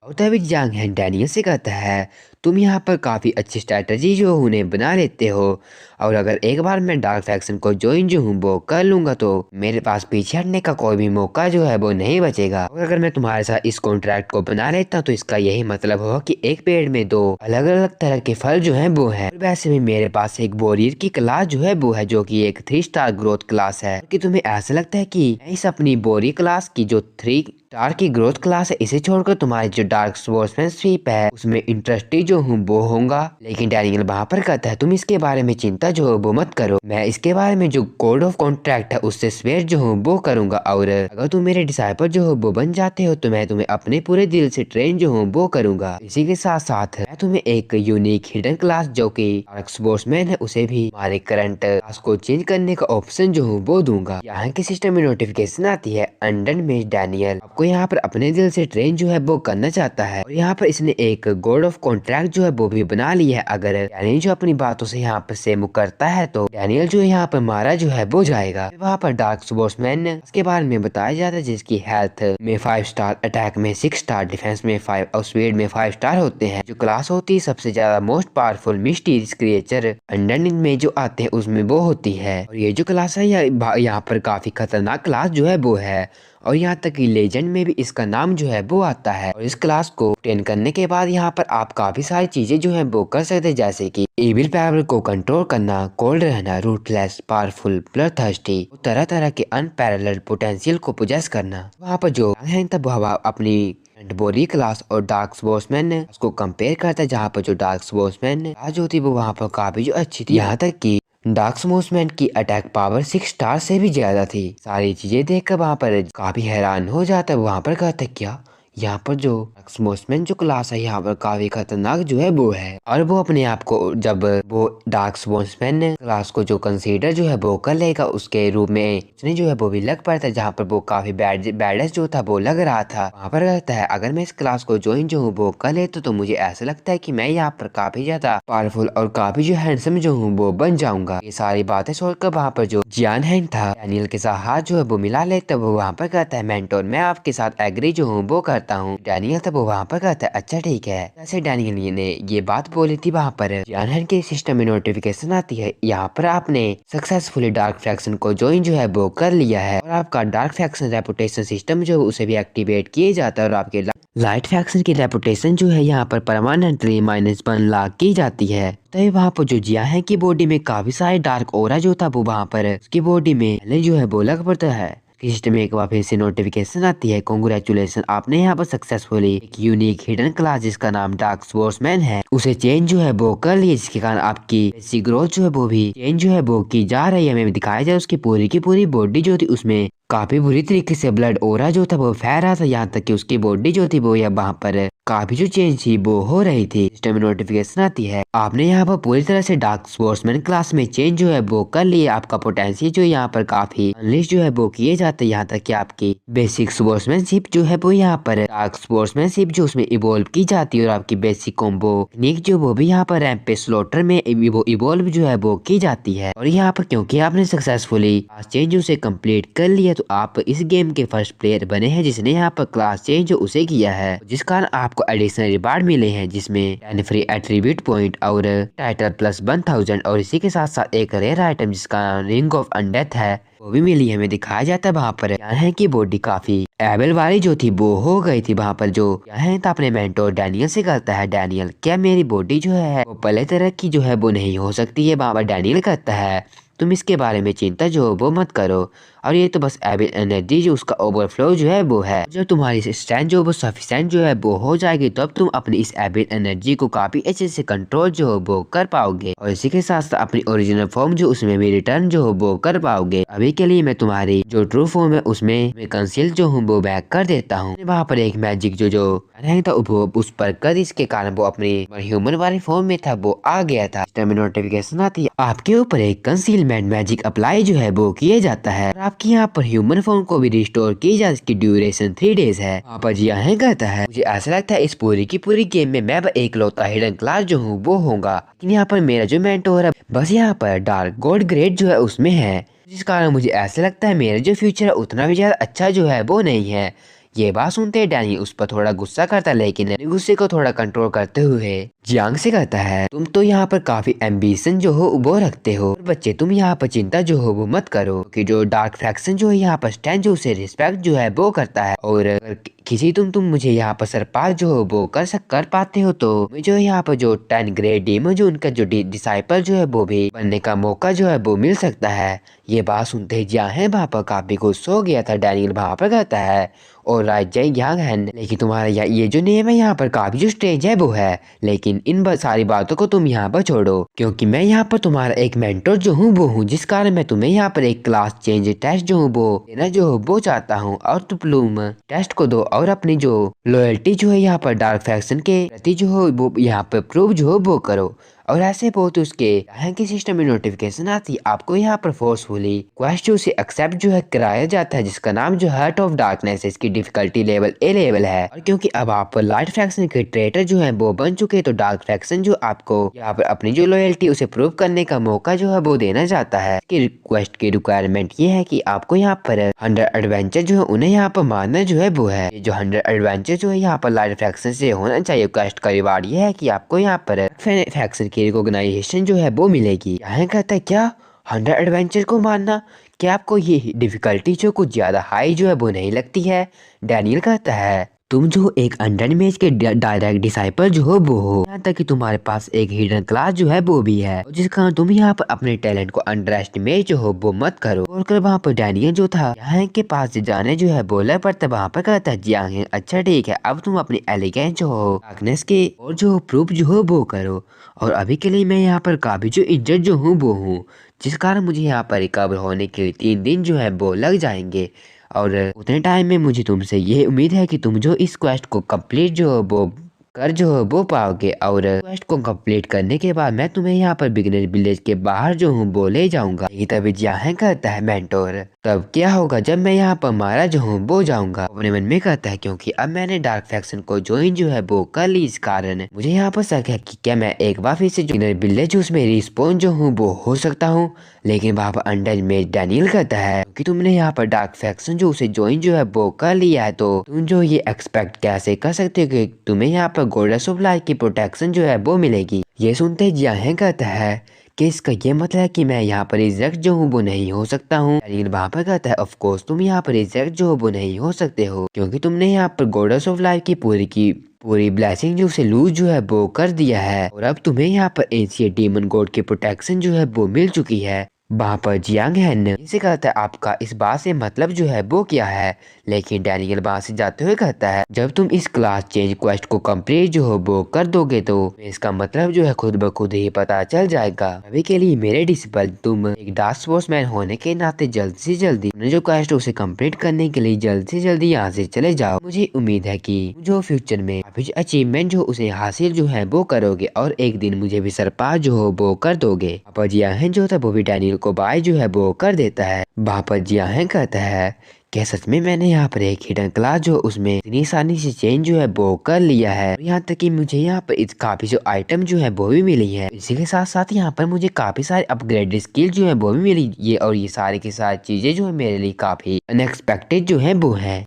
और तभी जांग है डैनियल से कहता है तुम यहाँ पर काफ़ी अच्छी स्ट्रैटेजी जो उन्हें बना लेते हो, और अगर एक बार मैं डार्क फैक्शन को ज्वाइन जो हूँ वो कर लूँगा तो मेरे पास पीछे हटने का कोई भी मौका जो है वो नहीं बचेगा। और अगर मैं तुम्हारे साथ इस कॉन्ट्रैक्ट को बना लेता हूँ तो इसका यही मतलब होगा कि एक पेड़ में दो अलग अलग तरह के फल जो है वो है। वैसे भी मेरे पास एक वॉरियर की क्लास जो है वो है जो कि एक 3 स्टार ग्रोथ क्लास है। कि तुम्हें ऐसा लगता है कि इस अपनी वॉरियर क्लास की जो 3 स्टार की ग्रोथ क्लास है इसे छोड़कर तुम्हारी जो डार्क स्पोर्ट्समैनशिप है उसमें इंटरेस्टेड जो हूँ वो होगा। लेकिन डैनियल वहाँ पर कहता है तुम इसके बारे में चिंता जो वो मत करो, मैं इसके बारे में जो कोड ऑफ कॉन्ट्रैक्ट है उससे स्वेयर जो हूँ वो करूंगा, और अगर तुम मेरे डिसाइपल जो हो वो बन जाते हो तो मैं तुम्हें अपने पूरे दिल से ट्रेन जो हूँ वो करूंगा। इसी के साथ साथ मैं तुम्हें एक यूनिक हिडन क्लास जो कि डार्क स्पोर्ट्समैन है उसे भी हमारे करंट क्लास को चेंज करने का ऑप्शन जो हूँ वो दूंगा। यहाँ के सिस्टम में नोटिफिकेशन आती है अंडन में डैनियल आपको यहाँ पर अपने दिल से ट्रेन जो है वो करना चाहता है, और यहाँ पर इसने एक गॉड ऑफ कॉन्ट्रैक्ट जो है वो भी बना ली है। अगर डैनियल जो अपनी बातों से यहाँ पर से मुकर करता है तो डैनियल जो यहाँ पर मारा जो है वो जाएगा। वहाँ पर डार्क स्पोर्ट्समैन उसके बारे में बताया जाता है जिसकी हेल्थ में 5 स्टार, अटैक में 6 स्टार, डिफेंस में 5 और स्पीड में 5 स्टार होते हैं। जो क्लास होती है सबसे ज्यादा most powerful mysterious creature underneath में जो आते हैं उसमें वो होती है। और ये जो क्लास है यहाँ पर काफी खतरनाक क्लास जो है वो है, और यहाँ तक कि लेजेंड में भी इसका नाम जो है वो आता है। और इस क्लास को ट्रेन करने के बाद यहाँ पर आप काफी सारी चीजें जो है वो कर सकते हैं, जैसे कि एविल पावर को कंट्रोल करना, कोल्ड रहना, रूटलेस, पावरफुल, ब्लडथर्स्टी, तरह तरह के अनपैरेलल्ड पोटेंशियल को पोजेस करना। वहाँ पर जो है तब हवा अपनी बोरी क्लास और डार्क स्पोर्ट्समैन ने उसको कंपेयर करता है, जहाँ पर जो डार्क स्पोर्ट्समैन ने जो थी वो वहाँ पर काफी जो अच्छी थी। यहाँ तक कि डार्क स्पोर्ट्समैन की अटैक पावर 6 स्टार से भी ज्यादा थी। सारी चीजें देखकर वहाँ पर काफी हैरान हो जाता है। वहाँ पर कहता है क्या यहाँ पर जो स्पोर्ट्समैन जो क्लास है यहाँ पर काफी खतरनाक जो है वो है, और वो अपने आप को जब वो डार्क स्पोर्ट्समैन ने क्लास को जो कंसीडर जो है वो कर लेगा उसके रूप में उसने जो है वो भी लग पड़ता है, जहाँ पर वो काफी बैडेस्ट जो था वो लग रहा था। वहाँ पर कहता है अगर मैं इस क्लास को ज्वाइन जो हूँ वो कर ले तो मुझे ऐसा लगता है कि मैं यहाँ पर काफी ज्यादा पावरफुल और काफी जो हैंडसम जो हूँ वो बन जाऊंगा। ये सारी बातें छोड़कर वहाँ पर जो जियान हैंग था डैनियल के साथ हाथ जो है वो मिला लेता है। वो वहाँ पर कहता है मेंटोर मैं आपके साथ एग्री जो हूँ वो करता हूँ। डैनियल तब वो वहाँ पर कहता है अच्छा ठीक है। जैसे डैनियल ने ये बात बोली थी वहाँ पर जियान हैंग के सिस्टम में नोटिफिकेशन आती है यहाँ पर आपने सक्सेसफुली डार्क फैक्शन को ज्वाइन जो है वो कर लिया है, और आपका डार्क फैक्शन रेपुटेशन सिस्टम जो उसे भी एक्टिवेट किए जाता है, और आपके लाइट फैक्शन की रेपुटेशन जो है यहाँ पर परमानेंटली -1 लाख की जाती है। तो वहाँ पर जो जिया है की बॉडी में काफी सारे डार्क ओरा जो था वो वहाँ पर उसकी बॉडी में पहले जो है वो लग पड़ता है। सिस्टम में एक बार फिर से नोटिफिकेशन आती है कॉन्ग्रेचुलेसन आपने यहाँ पर सक्सेसफुली एक यूनिक हिडन क्लास जिसका नाम डार्क स्पोर्ट्समैन है उसे चेंज जो है वो कर लिया, जिसके कारण आपकी बेसिक ग्रोथ जो है वो भी चेंज जो है वो की जा रही है। हमें दिखाया जाए उसकी पूरी की पूरी बॉडी जो थी उसमें काफी बुरी तरीके से ब्लड ओरा जो था वो फैल रहा था, यहाँ तक कि उसकी बॉडी जो थी वो या वहाँ पर काफी जो चेंज थी वो हो रही थी। सिस्टम में नोटिफिकेशन आती है आपने यहाँ पर पूरी तरह से डार्क स्पोर्ट्समैन क्लास में चेंज जो है वो कर लिया। आपका पोटेंशियल जो यहाँ पर काफी अनलिस्ट जो है वो किए जाते हैं, यहाँ तक कि आपकी बेसिक स्पोर्ट्समैनशिप जो है वो यहाँ पर डार्क स्पोर्ट्समैनशिप जो उसमें इवोल्व की जाती है, और आपकी बेसिक कॉम्बो टेक्निक जो वो भी यहाँ पर रैंप पे स्लॉटर में इवोल्व जो है वो की जाती है। और यहाँ पर क्योंकि आपने सक्सेसफुली क्लास चेंज उसे कंप्लीट कर लिया तो आप इस गेम के फर्स्ट प्लेयर बने हैं जिसने यहाँ पर क्लास चेंज उसे किया है, जिस कारण आपको एडिशनल रिवार्ड मिले हैं जिसमें 10 फ्री एट्रीब्यूट पॉइंट और टाइटल प्लस 1000, और इसी के साथ साथ एक रेयर आइटम जिसका रिंग ऑफ अनडेथ है वो भी मिली है। हमें दिखाया जाता है वहाँ पर है कि बॉडी काफी एबल वाली जो थी वो हो गई थी। वहाँ पर जो है तो अपने मेंटोर डैनियल से कहता है डैनियल क्या मेरी बॉडी जो है वो पहले तरह की जो है वो नहीं हो सकती है। वहाँ पर डैनियल कहता है तुम इसके बारे में चिंता जो वो मत करो, और ये तो बस एबिल एनर्जी जो उसका ओवरफ्लो जो है वो है। जब तुम्हारी स्ट्रेंथ जो वो सफिशिएंट जो है वो हो जाएगी तब तुम अपनी इस एबिल एनर्जी को काफी अच्छे से कंट्रोल जो हो वो कर पाओगे और इसी के साथ साथ अपनी ओरिजिनल फॉर्म जो उसमें भी रिटर्न जो हो वो कर पाओगे। अभी के लिए मैं तुम्हारी जो ट्रू फॉर्म है उसमें मैं कंसील जो हूँ वो बैक कर देता हूँ। वहाँ पर एक मैजिक जो नहीं था वो उस पर कर, इसके कारण वो अपनी ह्यूमन वाली फॉर्म में था वो आ गया था। नोटिफिकेशन आती है आपके ऊपर एक कंसीलमेंट मैजिक अप्लाई जो है वो किया जाता है और आपके यहाँ पर ह्यूमन फॉर्म को भी रिस्टोर की जाए। इसकी ड्यूरेशन 3 डेज है। वहाँ पर यहाँ कहता है मुझे ऐसा लगता है इस पूरी की पूरी गेम में मैं एक लौता हिडन क्लास जो हूँ वो होगा, लेकिन यहाँ पर मेरा जो मेंटोर है बस यहाँ पर डार्क गॉड ग्रेड जो है उसमें है, जिस कारण मुझे ऐसा लगता है मेरा जो फ्यूचर है उतना भी ज्यादा अच्छा जो है वो नहीं है। ये बात सुनते डैनी उस पर थोड़ा गुस्सा करता है, लेकिन गुस्से को थोड़ा कंट्रोल करते हुए जियांग से कहता है तुम तो यहाँ पर काफी एम्बिशन जो हो वो रखते हो, और बच्चे तुम यहाँ पर चिंता जो हो वो मत करो कि जो डार्क फैक्शन जो है यहाँ पर स्टैंड जो उसे रिस्पेक्ट जो है वो करता है, और अगर किसी तुम मुझे यहाँ पर सरपाल जो हो वो कर पाते हो तो मुझे यहाँ पर जो 10 ग्रेड डीमो जो उनका जो डिसाइपल जो है वो भी बनने का मौका जो है वो मिल सकता है। ये बात सुनते ही जियांग वहाँ पर काफी गुस्सा हो गया था। डैनियल वहाँ पर कहता है और जय यांग है, लेकिन तुम्हारा ये जो नेम है यहाँ पर काफी जो स्टेज है वो है, लेकिन इन सारी बातों को तुम यहाँ पर छोड़ो क्योंकि मैं यहाँ पर तुम्हारा एक मेंटर जो हूँ वो हूँ, जिस कारण मैं तुम्हें यहाँ पर एक क्लास चेंज टेस्ट जो हूँ वो देना जो वो चाहता हूँ और तुम टेस्ट को दो और अपनी जो लॉयल्टी जो है यहाँ पर डार्क फैक्शन के प्रति जो हो वो यहाँ पर प्रूव जो हो वो करो। और ऐसे बहुत उसके यहाँ के सिस्टम में नोटिफिकेशन आती है आपको यहाँ पर फोर्सफुली क्वेस्ट जो उसे एक्सेप्ट जो है कराया जाता है, जिसका नाम जो हार्ट ऑफ डार्कनेस है। इसकी डिफिकल्टी लेवल ए लेवल है, और क्योंकि अब आप लाइट फैक्शन के ट्रेटर जो है वो बन चुके हैं तो डार्क फैक्शन जो आपको यहाँ पर अपनी जो लॉयल्टी उसे प्रूव करने का मौका जो है वो देना चाहता है। इसकी रिक्वेस्ट की रिक्वायरमेंट ये है कि आपको यहाँ पर 100 एडवेंचर जो है उन्हें यहाँ पर मारना जो है वो है। ये जो 100 एडवेंचर जो है यहाँ पर लाइट फैक्शन से होना चाहिए। क्वेस्ट का रिवार्ड ये है कि आपको यहाँ पर फैक्शन की रिकॉग्नाइजेशन जो है वो मिलेगी। यहाँ कहता है क्या 100 एडवेंचर को मारना, क्या आपको ये डिफिकल्टी जो कुछ ज्यादा हाई जो है वो नहीं लगती है? डैनियल कहता है तुम जो एक अंडर इमेज के डायरेक्ट डिसाइपल जो हो वो हो, यहाँ तक कि तुम्हारे पास एक हिडन क्लास जो है वो भी है, जिस कारण तुम यहाँ पर अपने टैलेंट को अंडर एस्टिमेट जो हो वो मत करो। बोलकर वहाँ पर डैनियल जो था यहाँ के पास से जाने जो है बोला पड़ता वहाँ पर कहता है जियांग अच्छा ठीक है अब तुम अपनी एलिगेंस जो हो डार्कनेस के और जो प्रूफ जो हो वो करो, और अभी के लिए मैं यहाँ पर काफी जो इज्जत जो हूँ वो हूँ, जिस कारण मुझे यहाँ पर रिकवर होने के लिए 3 दिन जो है वो लग जाएंगे, और उतने टाइम में मुझे तुमसे ये उम्मीद है कि तुम जो इस क्वेस्ट को कंप्लीट जो वो कर जो वो पाओगे, और क्वेस्ट को कंप्लीट करने के बाद मैं तुम्हें यहाँ पर बिगनर विलेज के बाहर जो हूँ वो ले जाऊंगा। ये तभी यहाँ कहता है मेंटोर तब क्या होगा जब मैं यहाँ पर मारा जो हूँ वो जाऊंगा। अपने मन में कहता है क्योंकि अब मैंने डार्क फैक्शन को ज्वाइन जो है वो कर ली, इस कारण मुझे यहाँ पर शक है कि क्या मैं एक बार फिर से बिगनर विलेज उसमें रिस्पॉन जो हूँ वो हो सकता हूँ। लेकिन वहाँ पर अंडर में डैनियल कहता है कि तुमने यहाँ पर डार्क फैक्शन जो उसे ज्वाइन जो है वो कर लिया है तो तुम जो ये एक्सपेक्ट कैसे कर सकते हो कि तुम्हें यहाँ पर गॉडेस ऑफ लाइट की प्रोटेक्शन जो है वो मिलेगी। ये सुनते ही जियांग कहता है कि इसका ये मतलब है कि मैं यहाँ पर रिजेक्ट जो हूँ वो नहीं हो सकता हूँ। लेकिन वहाँ पर कहता है ऑफ कोर्स तुम यहाँ पर रिजेक्ट जो हो वो नहीं हो सकते हो क्योंकि तुमने यहाँ पर गॉडेस ऑफ लाइट की पूरी ब्लेसिंग जो उसे लूज जो है वो कर दिया है, और अब तुम्हें यहाँ पर एंशिएंट डीमन गॉड की प्रोटेक्शन जो है वो मिल चुकी है। वहाँ पर जियांग हैन इसे कहता है आपका इस बात से मतलब जो है वो क्या है, लेकिन डैनियल वहाँ से जाते हुए कहता है जब तुम इस क्लास चेंज क्वेस्ट को कंप्लीट जो हो वो कर दोगे तो इसका मतलब जो है खुद ब खुद ही पता चल जाएगा। अभी के लिए मेरे डिसिपल तुम एक डार्क स्पोर्ट्समैन होने के नाते जल्द से जल्दी जो क्वेस्ट उसे कंप्लीट करने के लिए जल्द से जल्दी यहाँ से चले जाओ। मुझे उम्मीद है कि जो फ्यूचर में अचीवमेंट जो उसे हासिल जो है वो करोगे और एक दिन मुझे भी सरपास जो हो वो कर दोगे। पापा जियांग जो था वो भी डैनियल को बाय जो है वो कर देता है। पापा जियांग कहता है क्या सच में मैंने यहाँ पर एक हिडन क्लास जो उसमें इतनी आसानी से चेंज जो है वो कर लिया है, और यहाँ तक कि मुझे यहाँ पर काफी जो आइटम जो है वो भी मिली है। इसी के साथ साथ यहाँ पर मुझे काफी सारे अपग्रेड स्किल जो है वो भी मिली ये, और ये सारी की सारी चीजें जो है मेरे लिए काफी अनएक्सपेक्टेड जो है वो है।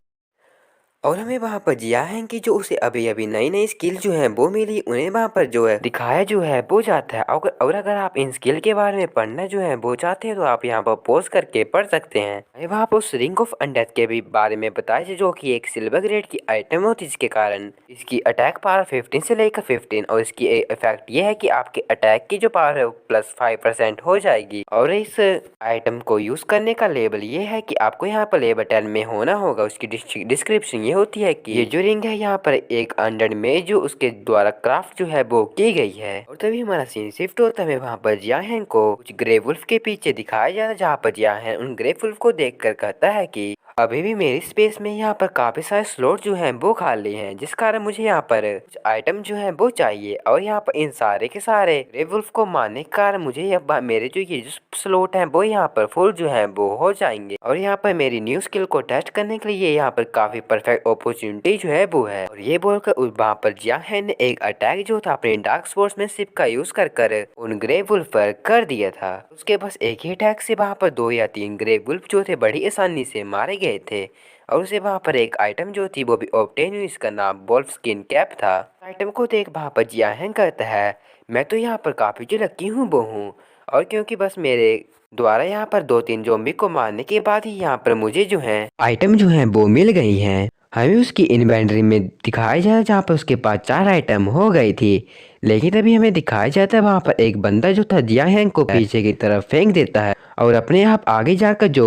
और हमें वहाँ पर जिया है कि जो उसे अभी अभी नई नई स्किल जो है वो मिली, उन्हें वहाँ पर जो है दिखाया जो है वो जाता है। और अगर आप इन स्किल के बारे में पढ़ना जो है वो चाहते हैं तो आप यहाँ पर पॉज करके पढ़ सकते हैं। हमें वहाँ पर उस रिंग ऑफ अनडेथ के भी बारे में बताया जो कि एक सिल्वर ग्रेड की आइटम होती है, जिसके कारण इसकी अटैक पावर 15 से लेकर 15 और इसकी इफेक्ट ये है कि आपके अटैक की जो पावर है वो +5% हो जाएगी। और इस आइटम को यूज करने का लेवल ये है कि आपको यहाँ पर लेवल 10 में होना होगा। उसकी डिस्क्रिप्शन ये होती है कि ये जो रिंग है यहाँ पर एक अंडर में जो उसके द्वारा क्राफ्ट जो है वो की गई है। और तभी हमारा सीन शिफ्ट होता है वहाँ पर जियाहेन को कुछ ग्रे वुल्फ के पीछे दिखाया जाता है, जहाँ पर जियाहेन उन ग्रे वुल्फ को देख कर कहता है कि अभी भी मेरी स्पेस में यहाँ पर काफी सारे स्लॉट जो हैं वो खाली हैं, जिस कारण मुझे यहाँ पर कुछ आइटम जो हैं वो चाहिए। और यहाँ पर इन सारे के सारे ग्रे वुल्फ को मारने के कारण मुझे मेरे जो ये जो स्लॉट हैं वो यहाँ पर फुल जो है वो हो जाएंगे। और यहाँ पर मेरी न्यू स्किल को टेस्ट करने के लिए यहाँ पर काफी परफेक्ट अपॉर्चुनिटी जो है वो है। और ये बोलकर वहाँ पर जियाहेन ने एक अटैक जो था अपने डार्क स्पोर्ट्समैनशिप का यूज कर उन ग्रे वुल्फ पर कर दिया था। उसके बस एक ही अटैक से वहाँ पर 2 या 3 ग्रे वुल्फ जो थे बड़ी आसानी से मारे गए थे। और उसे वहाँ पर एक आइटम जो थी वो भी ऑब्टेन हुई, इसका नाम वोल्फ स्किन कैप था। आइटम को देख वहाँ पर जियाहेन कहता है मैं तो यहाँ पर काफी जो लकी हूँ वो हूँ, और क्योंकि बस मेरे द्वारा यहाँ पर 2-3 ज़ॉम्बी को मारने के बाद ही यहाँ पर मुझे जो है आइटम जो है वो मिल गई हैं। हमें उसकी इन्वेंटरी में दिखाया जाता है जहाँ पर उसके पास 4 आइटम हो गई थी। लेकिन तभी हमें दिखाया जाता है वहाँ पर एक बंदा जो था जियाहेन को पीछे की तरफ फेंक देता है और अपने आप आगे जाकर जो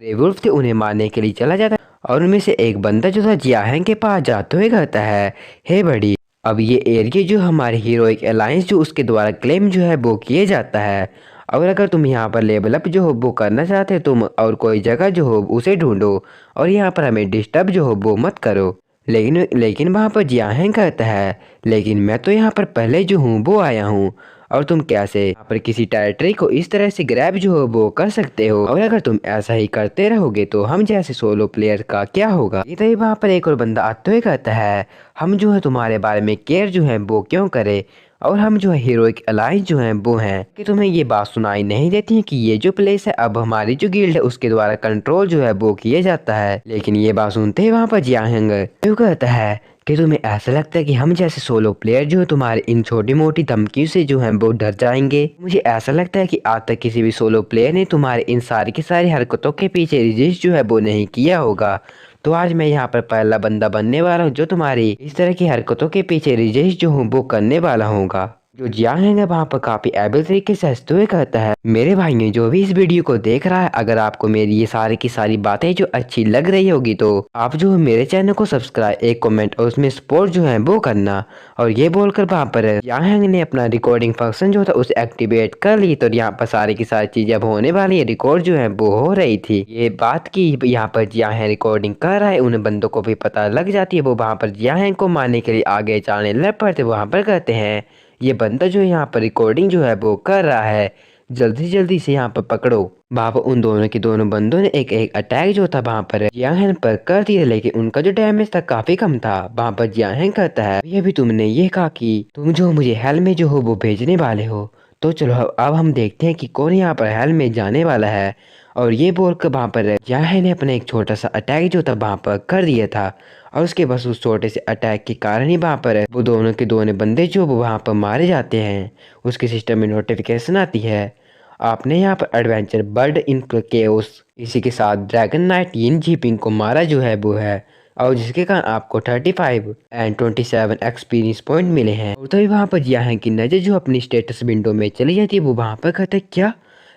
वेवुल्फ थे उन्हें मारने के लिए चला जाता है। और उनमें से एक बंदा जो था जियाहेन के पास जाते हुए कहता है हे बड़ी, अब ये एरिया जो हमारे हीरोइक अलायंस जो उसके द्वारा क्लेम जो है वो किए जाता है, और अगर तुम यहाँ पर लेवल अप जो हो वो करना चाहते हो तुम और कोई जगह जो हो उसे ढूंढो, और यहाँ पर हमें डिस्टर्ब जो हो वो मत करो। लेकिन लेकिन वहाँ पर जियाहेन कहता है लेकिन मैं तो यहाँ पर पहले जो हूँ वो आया हूँ, और तुम कैसे यहाँ पर किसी टेरिटरी को इस तरह से ग्रैब जो हो वो कर सकते हो, और अगर तुम ऐसा ही करते रहोगे तो हम जैसे सोलो प्लेयर का क्या होगा। ये तभी वहाँ पर एक और बंदा आते हुए कहता है हम जो है तुम्हारे बारे में केयर जो है वो क्यों करे, और हम जो है हीरोइक अलायंस जो है वो हैं कि तुम्हें ये बात सुनाई नहीं देती है कि ये जो प्लेस है अब हमारी जो गिल्ड है उसके द्वारा कंट्रोल जो है वो किया जाता है। लेकिन ये बात सुनते ही वहाँ पर जियाहेन क्यों कहता है कि तुम्हें ऐसा लगता है कि हम जैसे सोलो प्लेयर जो है तुम्हारे इन छोटी मोटी धमकियों से जो है वो डर जाएंगे। मुझे ऐसा लगता है कि आज तक किसी भी सोलो प्लेयर ने तुम्हारे इन सारी की सारी हरकतों के पीछे रजिस्ट जो है वो नहीं किया होगा। तो आज मैं यहाँ पर पहला बंदा बनने वाला हूँ जो तुम्हारी इस तरह की हरकतों के पीछे रजिस्ट जो हूँ वो करने वाला होगा। जो जियाहेन है वहाँ पर काफी एबल तरीके से हंसते हुए कहता है मेरे भाइयों जो भी इस वीडियो को देख रहा है, अगर आपको मेरी ये सारी की सारी बातें जो अच्छी लग रही होगी तो आप जो मेरे चैनल को सब्सक्राइब, एक कमेंट और उसमें सपोर्ट जो है वो करना। और ये बोलकर वहाँ पर जियाहेन ने अपना रिकॉर्डिंग फंक्शन जो था उसे एक्टिवेट कर ली, तो यहाँ पर सारी की सारी चीजें अब होने वाली है, रिकॉर्ड जो है वो हो रही थी। ये बात की यहाँ पर जियाहेन रिकॉर्डिंग कर रहा है, उन बंदों को भी पता लग जाती है, वो वहाँ पर जियाहेन को मारने के लिए आगे चलने लग पड़ते। वहाँ पर कहते हैं ये बंदा जो यहाँ पर रिकॉर्डिंग जो है वो कर रहा है, जल्दी जल्दी से यहाँ पर पकड़ो। वहाँ पर उन दोनों के दोनों बंदों ने एक एक अटैक जो था वहाँ पर जियाहेन पर कर दिया, लेकिन उनका जो डैमेज था काफी कम था। वहाँ पर जियाहेन कहता है ये भी तुमने ये कहा कि तुम जो मुझे हेल में जो हो वो भेजने वाले हो, तो चलो अब हम देखते हैं कि कौन यहाँ पर हेल में जाने वाला है। और ये बोलकर वहाँ पर जियाहेन ने अपना एक छोटा सा अटैक जो था वहाँ पर कर दिया था, और उसके बस उस छोटे से अटैक के कारण ही वहाँ पर वो दोनों के दोनों बंदे जो वो वहाँ पर मारे जाते हैं। उसके सिस्टम में नोटिफिकेशन आती है आपने यहाँ पर एडवेंचर बर्ड इन केओस इसी के साथ ड्रैगन नाइट यिन जीपिंग को मारा जो है वो है, और जिसके कारण आपको 35 एंड 27 एक्सपीरियंस पॉइंट मिले हैं। और तभी वहाँ पर जियाहेन की नज़र जो अपनी स्टेटस विंडो में चली जाती है, वो वहाँ पर कहते क्या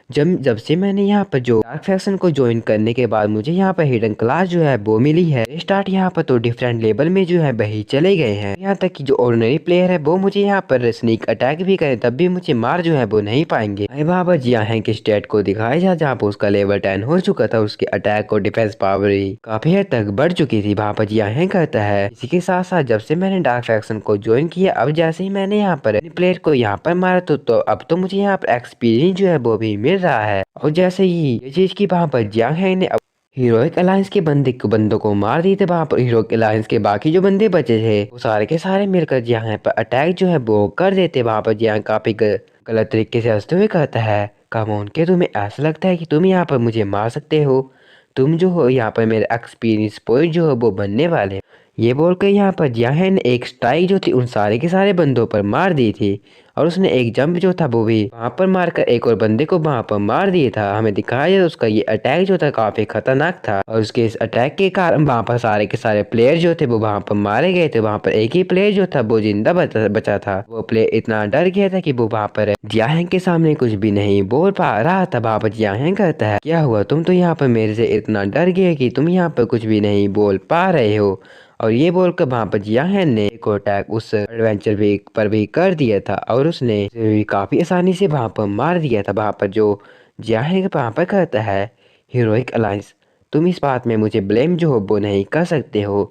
जब से मैंने यहाँ पर जो डार्क फैक्शन को ज्वाइन करने के बाद मुझे यहाँ पर हिडन क्लास जो है वो मिली है। स्टार्ट यहाँ पर तो डिफरेंट लेवल में जो है वही चले गए हैं, यहाँ तक कि जो ऑर्डिनरी प्लेयर है वो मुझे यहाँ पर स्नीक अटैक भी करे तब भी मुझे मार जो है वो नहीं पाएंगे। वहाँ पर जियाहेन के स्टेट को दिखाया जा जहाँ पर उसका लेवल 10 हो चुका था, उसके अटैक और डिफेंस पावर ही काफी हद तक बढ़ चुकी थी। वहाँ पर जियाहेन कहता है इसी के साथ साथ जब से मैंने डार्क फैक्शन को ज्वाइन किया, अब जैसे ही मैंने यहाँ पर प्लेयर को यहाँ पर मारा तो अब तो मुझे यहाँ पर एक्सपीरियंस जो है वो भी मिल रहा है। और जैसे ही ये चीज की वहाँ पर जियाहेन ने हीरोइक अलायंस के बंदों को मार दिए थे, वहाँ पर हीरोइक अलायंस के बाकी जो बंदे बचे थे वो सारे के सारे मिलकर जियाहेन पर अटैक जो है वो कर देते। वहाँ पर जियाहेन काफी गलत तरीके से हंसते हुए कहता है कम ऑन के तुम्हें ऐसा लगता है कि तुम यहाँ पर मुझे मार सकते हो, तुम जो हो यहाँ पर मेरे एक्सपीरियंस पॉइंट जो है वो बनने वाले हैं। ये बोलकर यहाँ पर जियान ने एक स्ट्राइक जो थी उन सारे के सारे बंदों पर मार दी थी और उसने एक जंप जो था वो भी वहां पर मारकर एक और बंदे को वहां पर मार दिया था। हमें दिखाया जाए उसका ये अटैक जो था काफी खतरनाक था और उसके इस अटैक के कारण वहां पर सारे के सारे प्लेयर जो थे वो वहां पर मारे गए थे। वहां पर एक ही प्लेयर जो था वो जिंदा बचा था। वो प्लेयर इतना डर गया था कि वो वहां पर जियान के सामने कुछ भी नहीं बोल पा रहा था। वहां पर जियान कहता है, क्या हुआ, तुम तो यहाँ पर मेरे से इतना डर गए कि तुम यहाँ पर कुछ भी नहीं बोल पा रहे हो। और ये बोलकर वहां पर जियान ने एक अटैक उस एडवेंचर वीक पर भी कर दिया था और उसने उसे भी काफी आसानी से वहां पर मार दिया था। वहां पर जो जियान वहां पर कहता है, हीरोइक अलायंस, तुम इस बात में मुझे ब्लेम जो हो वो नहीं कर सकते हो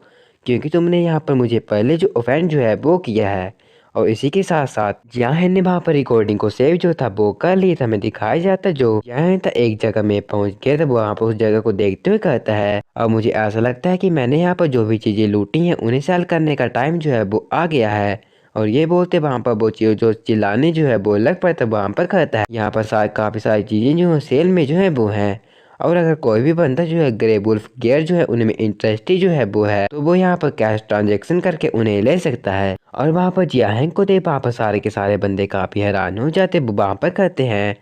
क्योंकि तुमने यहाँ पर मुझे पहले जो ऑफेंड जो है वो किया है। और इसी के साथ साथ जियान ने वहां पर रिकॉर्डिंग को सेव जो था वो कर लिया था। हमें दिखाया जाता जो जियान था एक जगह में पहुंच गया था। वहां पर उस जगह को देखते हुए कहता है, अब मुझे ऐसा लगता है कि मैंने यहाँ पर जो भी चीजें लूटी हैं उन्हें सेल करने का टाइम जो है वो आ गया है। और ये बोलते वहां पर वो जो चिल्लाने जो है वो लग पड़ता वहां पर कहता है, यहाँ पर काफी सारी चीजें जो है सेल में जो है वो है और अगर कोई भी बंदा जो है ग्रे वुल्फ गियर जो है उनमें इंटरेस्टेड जो है वो है तो वो यहाँ पर कैश ट्रांजैक्शन करके उन्हें ले सकता है। और वहाँ पर जियान को दे वहाँ पर सारे के सारे बंदे काफी हैरान हो जाते। वो वहाँ पर कहते हैं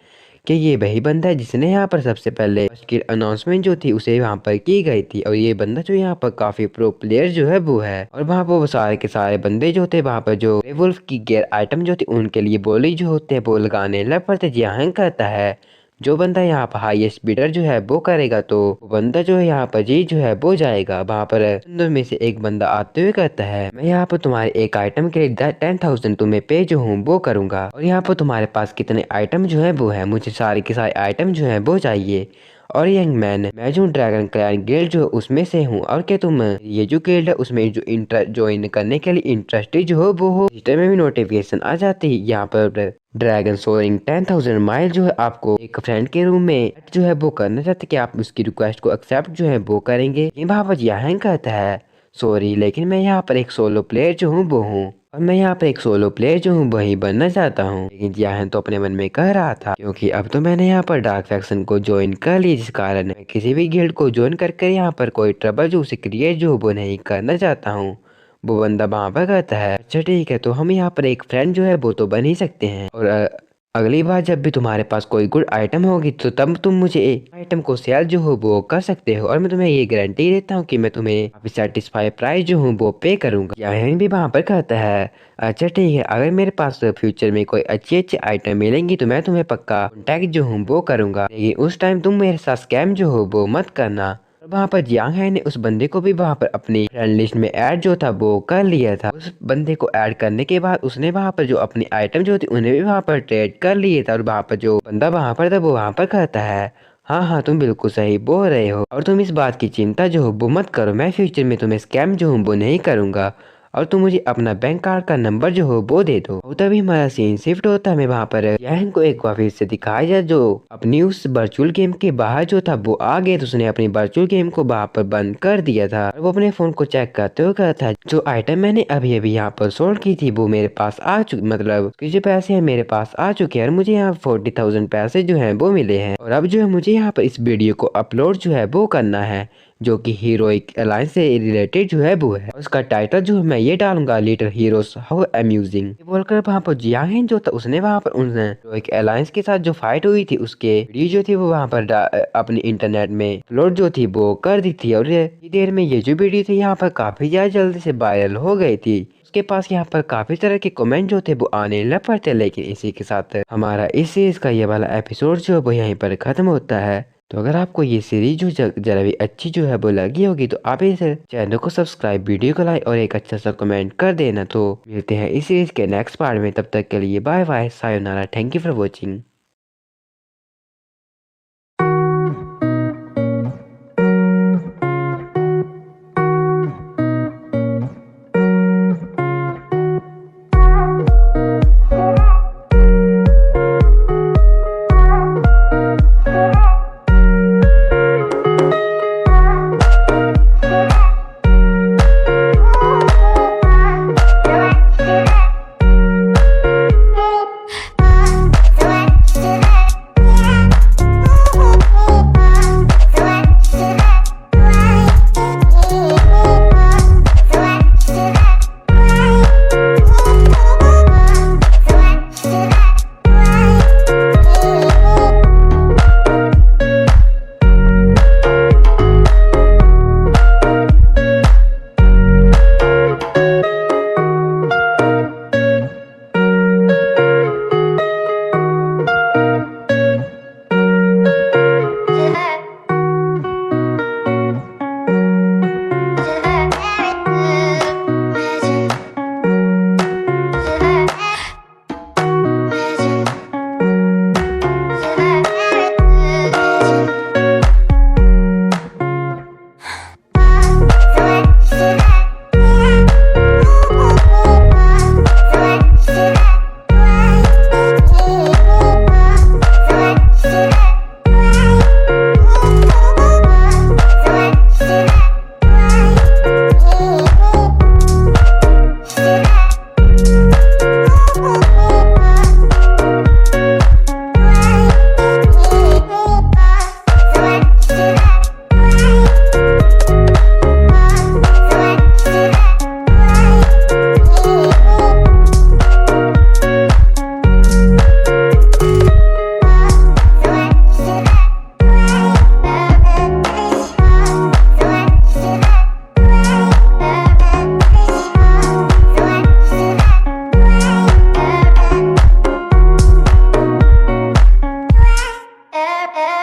कि ये वही बंदा है जिसने यहाँ पर सबसे पहले की अनाउंसमेंट जो थी उसे वहाँ पर की गई थी और ये बंदा जो यहाँ पर काफी प्रो प्लेयर जो है वो है। और वहाँ पर वो सारे के सारे बंदे जो थे वहाँ पर जो वुल्फ की गियर आइटम जो थी उनके लिए बोली जो होते हैं वो लगाने लग पड़ते। जियान कहता है, जो बंदा यहाँ पर हाईएस्ट बिडर जो है वो करेगा तो वो बंदा जो है यहाँ पर जीत जो है वो जाएगा। वहाँ पर बंदों में से एक बंदा आते हुए कहता है, मैं यहाँ पर तुम्हारे एक आइटम के लिए 10,000 तुम्हें पे जो हूँ वो करूंगा और यहाँ पर तुम्हारे पास कितने आइटम जो है वो है, मुझे सारे के सारे आइटम जो है वो चाहिए। और यंग मैन, मैं जो ड्रैगन क्लैन गिल्ड जो उसमें से हूँ और क्या तुम ये जो गिल्ड है उसमें जो ज्वाइन करने के लिए इंटरेस्टेड जो हो वो हो। रजिस्टर में भी नोटिफिकेशन आ जाती है। यहाँ पर ड्रैगन सोरिंग 10,000 माइल जो है आपको एक फ्रेंड के रूम में जो है वो करना चाहते कि आप उसकी रिक्वेस्ट को एक्सेप्ट जो है वो करेंगे। ये वहाँ पर यहाँ कहता है, सॉरी लेकिन मैं यहाँ पर एक सोलो प्लेयर जो हूँ वो हूँ और मैं यहाँ पर एक सोलो प्लेयर जो हूँ वही बनना चाहता हूँ। लेकिन जियान तो अपने मन में कह रहा था क्योंकि अब तो मैंने यहाँ पर डार्क फैक्शन को ज्वाइन कर लिया जिस कारण मैं किसी भी गिल्ड को ज्वाइन करके यहाँ पर कोई ट्रबल जो उसे क्रिएट जो वो नहीं करना चाहता हूँ। वो बंदा वहां पर कहता है, अच्छा ठीक है, तो हम यहाँ पर एक फ्रेंड जो है वो तो बन ही सकते हैं और अगली बार जब भी तुम्हारे पास कोई गुड आइटम होगी तो तब तुम मुझे आइटम को सेल जो हो वो कर सकते हो और मैं तुम्हें ये गारंटी देता हूँ कि मैं तुम्हें काफी सेटिस्फाई प्राइस जो हूँ वो पे करूंगा। यहाँ भी वहां पर कहता है, अच्छा ठीक है, अगर मेरे पास फ्यूचर में कोई अच्छी अच्छी आइटम मिलेंगी तो मैं तुम्हें पक्का कॉन्टेक्ट जो हूँ वो करूंगा, लेकिन उस टाइम तुम मेरे साथ स्कैम जो हो वो मत करना। वहां पर जियांग है ने उस बंदे को भी वहां पर अपनी फ्रेंड लिस्ट में ऐड जो था वो कर लिया था। उस बंदे को ऐड करने के बाद उसने वहां पर जो अपनी आइटम जो थी उन्हें भी वहां पर ट्रेड कर लिए था। और वहां पर जो बंदा वहां पर था वो वहां पर कहता है, हाँ हाँ तुम बिल्कुल सही बोल रहे हो और तुम इस बात की चिंता जो हो वो मत करो, मैं फ्यूचर में तुम्हें स्कैम जो हूँ वो नहीं करूंगा और तुम मुझे अपना बैंक कार्ड का नंबर जो हो वो दे दो। और तभी हमारा सीन शिफ्ट होता है। हमें वहाँ पर यहन को एक बार फिर से दिखाया जाए जो अपनी उस वर्चुअल गेम के बाहर जो था वो आ गया तो उसने अपनी वर्चुअल गेम को वहाँ पर बंद कर दिया था और वो अपने फोन को चेक करते हुए कहा था, जो आइटम मैंने अभी अभी यहाँ पर सोल्ड की थी वो मेरे पास आ चुकी, मतलब उसके जो पैसे हैं मेरे पास आ चुके हैं और मुझे यहाँ 40,000 पैसे जो है वो मिले हैं। और अब जो है मुझे यहाँ पर इस वीडियो को अपलोड जो है वो करना है जो कि हीरोइक अलायंस से रिलेटेड जो है वो है। उसका टाइटल जो है मैं ये डालूंगा, लिटिल हीरोज हाउ अम्यूजिंग। बोलकर वहाँ पर जियांग जो था उसने वहाँ पर उन हीरोइक अलायंस के साथ जो फाइट हुई थी उसके वीडियो जो थी वो वहाँ पर अपनी इंटरनेट में अपलोड जो थी वो कर दी थी और ये देर में ये जो वीडियो थी यहाँ पर काफी ज्यादा जल्दी से वायरल हो गई थी। उसके पास यहाँ पर काफी तरह के कमेंट जो थे वो आने लग पड़ते। लेकिन इसी के साथ हमारा इस सीरीज का ये वाला एपिसोड जो है वो यहीं पर खत्म होता है। तो अगर आपको ये सीरीज जो जरा भी अच्छी जो है वो लगी होगी तो आप इस चैनल को सब्सक्राइब, वीडियो को लाइक और एक अच्छा सा कमेंट कर देना। तो मिलते हैं इस सीरीज के नेक्स्ट पार्ट में, तब तक के लिए बाय बाय, सायोनारा, thank you for watching.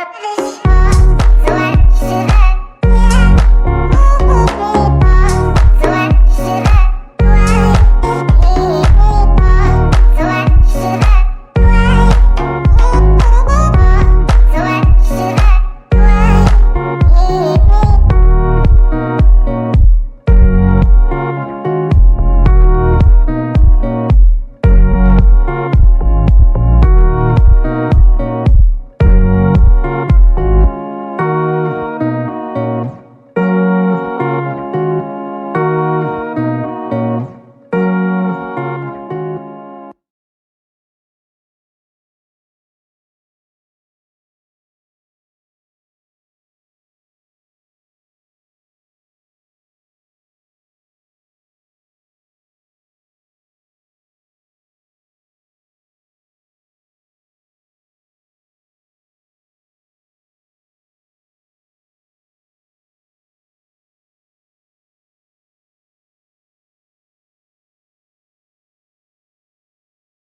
happiness.